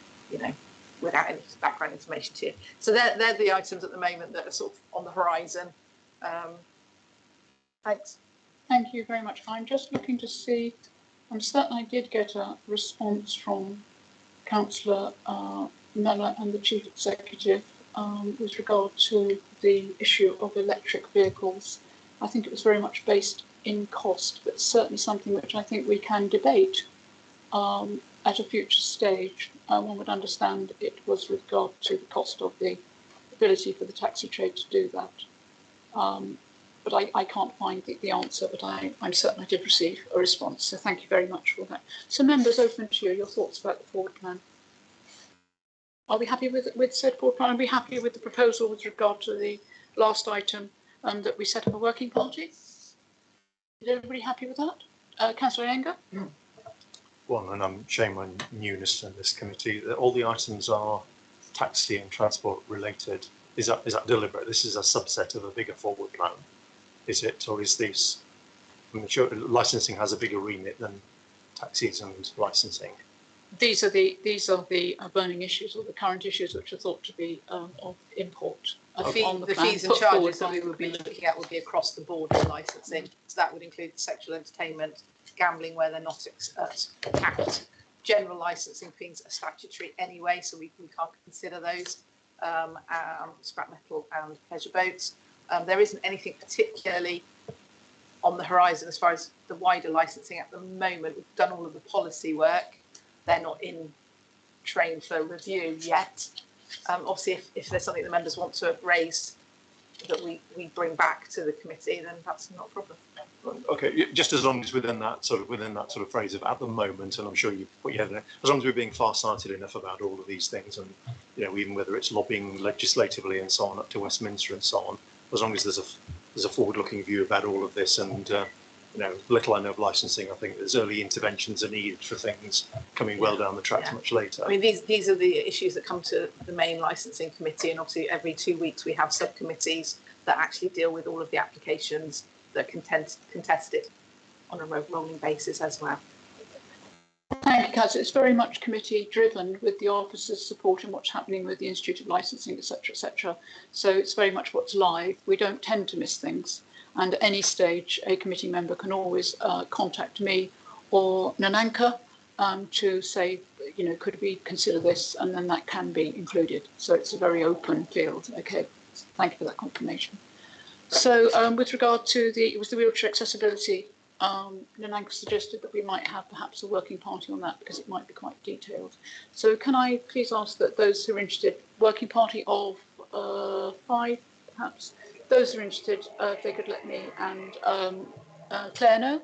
without any background information to you. So they're the items at the moment that are sort of on the horizon. Thanks. Thank you very much. I'm just looking to see, I'm certain I did get a response from Councillor Mellor and the Chief Executive with regard to the issue of electric vehicles. I think it was very much based in cost, but certainly something which I think we can debate at a future stage. One would understand it was with regard to the cost of the ability for the taxi trade to do that. But I can't find the answer, but I'm certain I did receive a response. So thank you very much for that. So members, open to you, your thoughts about the forward plan. Are we happy with said forward plan? Are we happy with the proposal with regard to the last item that we set up a working party? Is everybody happy with that? Councillor Anger? Well, and I'm showing my newness in this committee, that all the items are taxi and transport related. Is that deliberate? This is a subset of a bigger forward plan, is it? Or is this, I'm sure licensing has a bigger remit than taxis and licensing. These are the burning issues, or the current issues which are thought to be of import. The fees and charges that we would be looking at would be across the board for licensing. So that would include sexual entertainment, gambling where they're not capped. General licensing fees are statutory anyway, so we can't consider those. Scrap metal and pleasure boats. There isn't anything particularly on the horizon as far as the wider licensing at the moment. We've done all of the policy work. They're not in train for review yet. Obviously, if there's something the members want to raise that we bring back to the committee, then that's not a problem. Okay, just as long as within that sort of phrase of at the moment, and I'm sure you put your head in it, as long as we're being far-sighted enough about all of these things, and even whether it's lobbying legislatively and so on up to Westminster and so on, as long as there's a forward-looking view about all of this, and little I know of licensing, I think there's early interventions are needed for things coming well down the tracks much later. I mean, these are the issues that come to the main licensing committee, and obviously every 2 weeks we have subcommittees that actually deal with all of the applications that contested on a rolling basis as well. Thank you, Kaz. It's very much committee driven, with the officers supporting what's happening with the Institute of Licensing, etc., etc. So it's very much what's live. We don't tend to miss things. And at any stage, a committee member can always contact me or Nananka to say, could we consider this? And then that can be included. So it's a very open field. Okay, thank you for that confirmation. So with regard to the wheelchair accessibility, Nananka suggested that we might have perhaps a working party on that because it might be quite detailed. So can I please ask that those who are interested, working party of 5 perhaps, those who are interested, if they could let me and Claire know,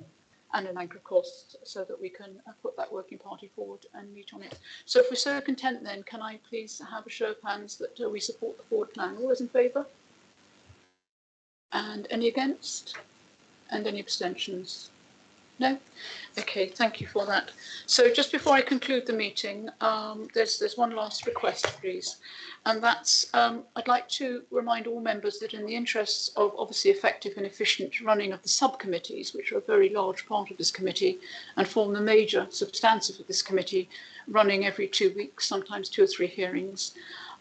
and Nananka of course, so that we can put that working party forward and meet on it. So if we're so content then, can I please have a show of hands that we support the forward plan? All those in favour? And any against? And any abstentions? No? Okay, thank you for that. So just before I conclude the meeting, there's one last request, please. And that's, I'd like to remind all members that in the interests of obviously effective and efficient running of the subcommittees, which are a very large part of this committee and form the major substantive of this committee, running every 2 weeks, sometimes 2 or 3 hearings,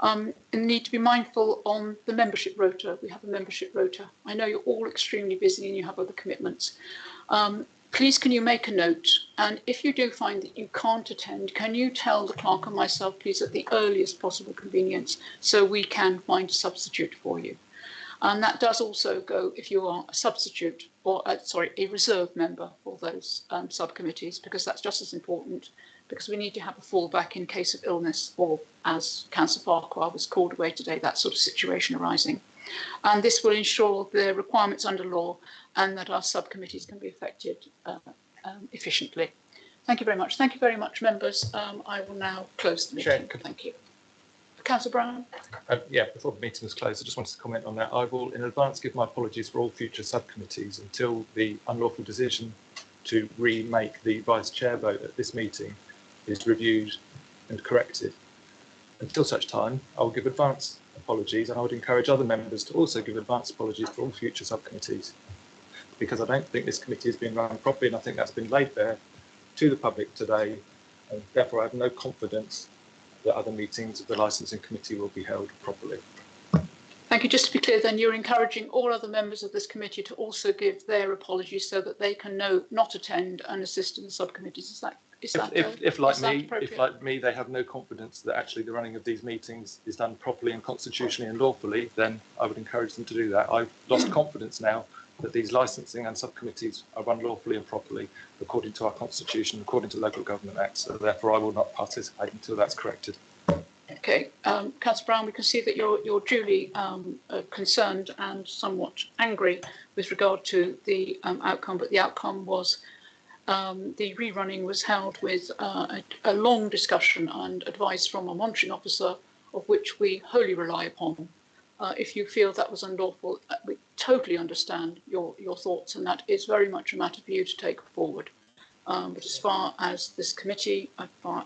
and need to be mindful on the membership rota. We have a membership rota. I know you're all extremely busy and you have other commitments. Please can you make a note, and if you do find that you can't attend, can you tell the clerk and myself please at the earliest possible convenience so we can find a substitute for you. And that does also go if you are a substitute or a reserve member for those subcommittees, because that's just as important, because we need to have a fallback in case of illness or, as Councillor Farquhar was called away today, that sort of situation arising. And this will ensure the requirements under law and that our subcommittees can be affected efficiently. Thank you very much. Thank you very much, members. I will now close the meeting. Thank you. Councillor Brown? Yeah, before the meeting was closed, I just wanted to comment on that. I will in advance give my apologies for all future subcommittees until the unlawful decision to remake the vice chair vote at this meeting is reviewed and corrected. Until such time, I will give advance apologies, and I would encourage other members to also give advance apologies for all future subcommittees, because I don't think this committee has been run properly, and I think that's been laid bare to the public today, and therefore I have no confidence that other meetings of the licensing committee will be held properly. Thank you. Just to be clear then, you're encouraging all other members of this committee to also give their apologies so that they can not attend and assist in the subcommittees. If like me, they have no confidence that actually the running of these meetings is done properly and constitutionally and lawfully, then I would encourage them to do that. I've lost confidence now that these licensing and subcommittees are run lawfully and properly according to our constitution, according to local government acts. So therefore, I will not participate until that's corrected. Okay, Councillor Brown, we can see that you're duly concerned and somewhat angry with regard to the outcome, but the outcome was the rerunning was held with a long discussion and advice from a monitoring officer, of which we wholly rely upon. If you feel that was unlawful, we totally understand your thoughts, and that is very much a matter for you to take forward. But as far as this committee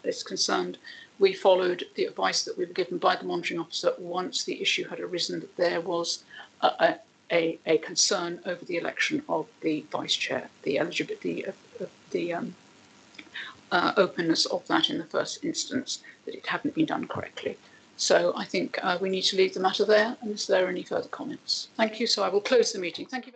is concerned, we followed the advice that we were given by the monitoring officer once the issue had arisen that there was a concern over the election of the vice chair, the eligibility of the openness of that in the first instance, that it hadn't been done correctly. So I think we need to leave the matter there. And is there any further comments? Thank you. So I will close the meeting. Thank you.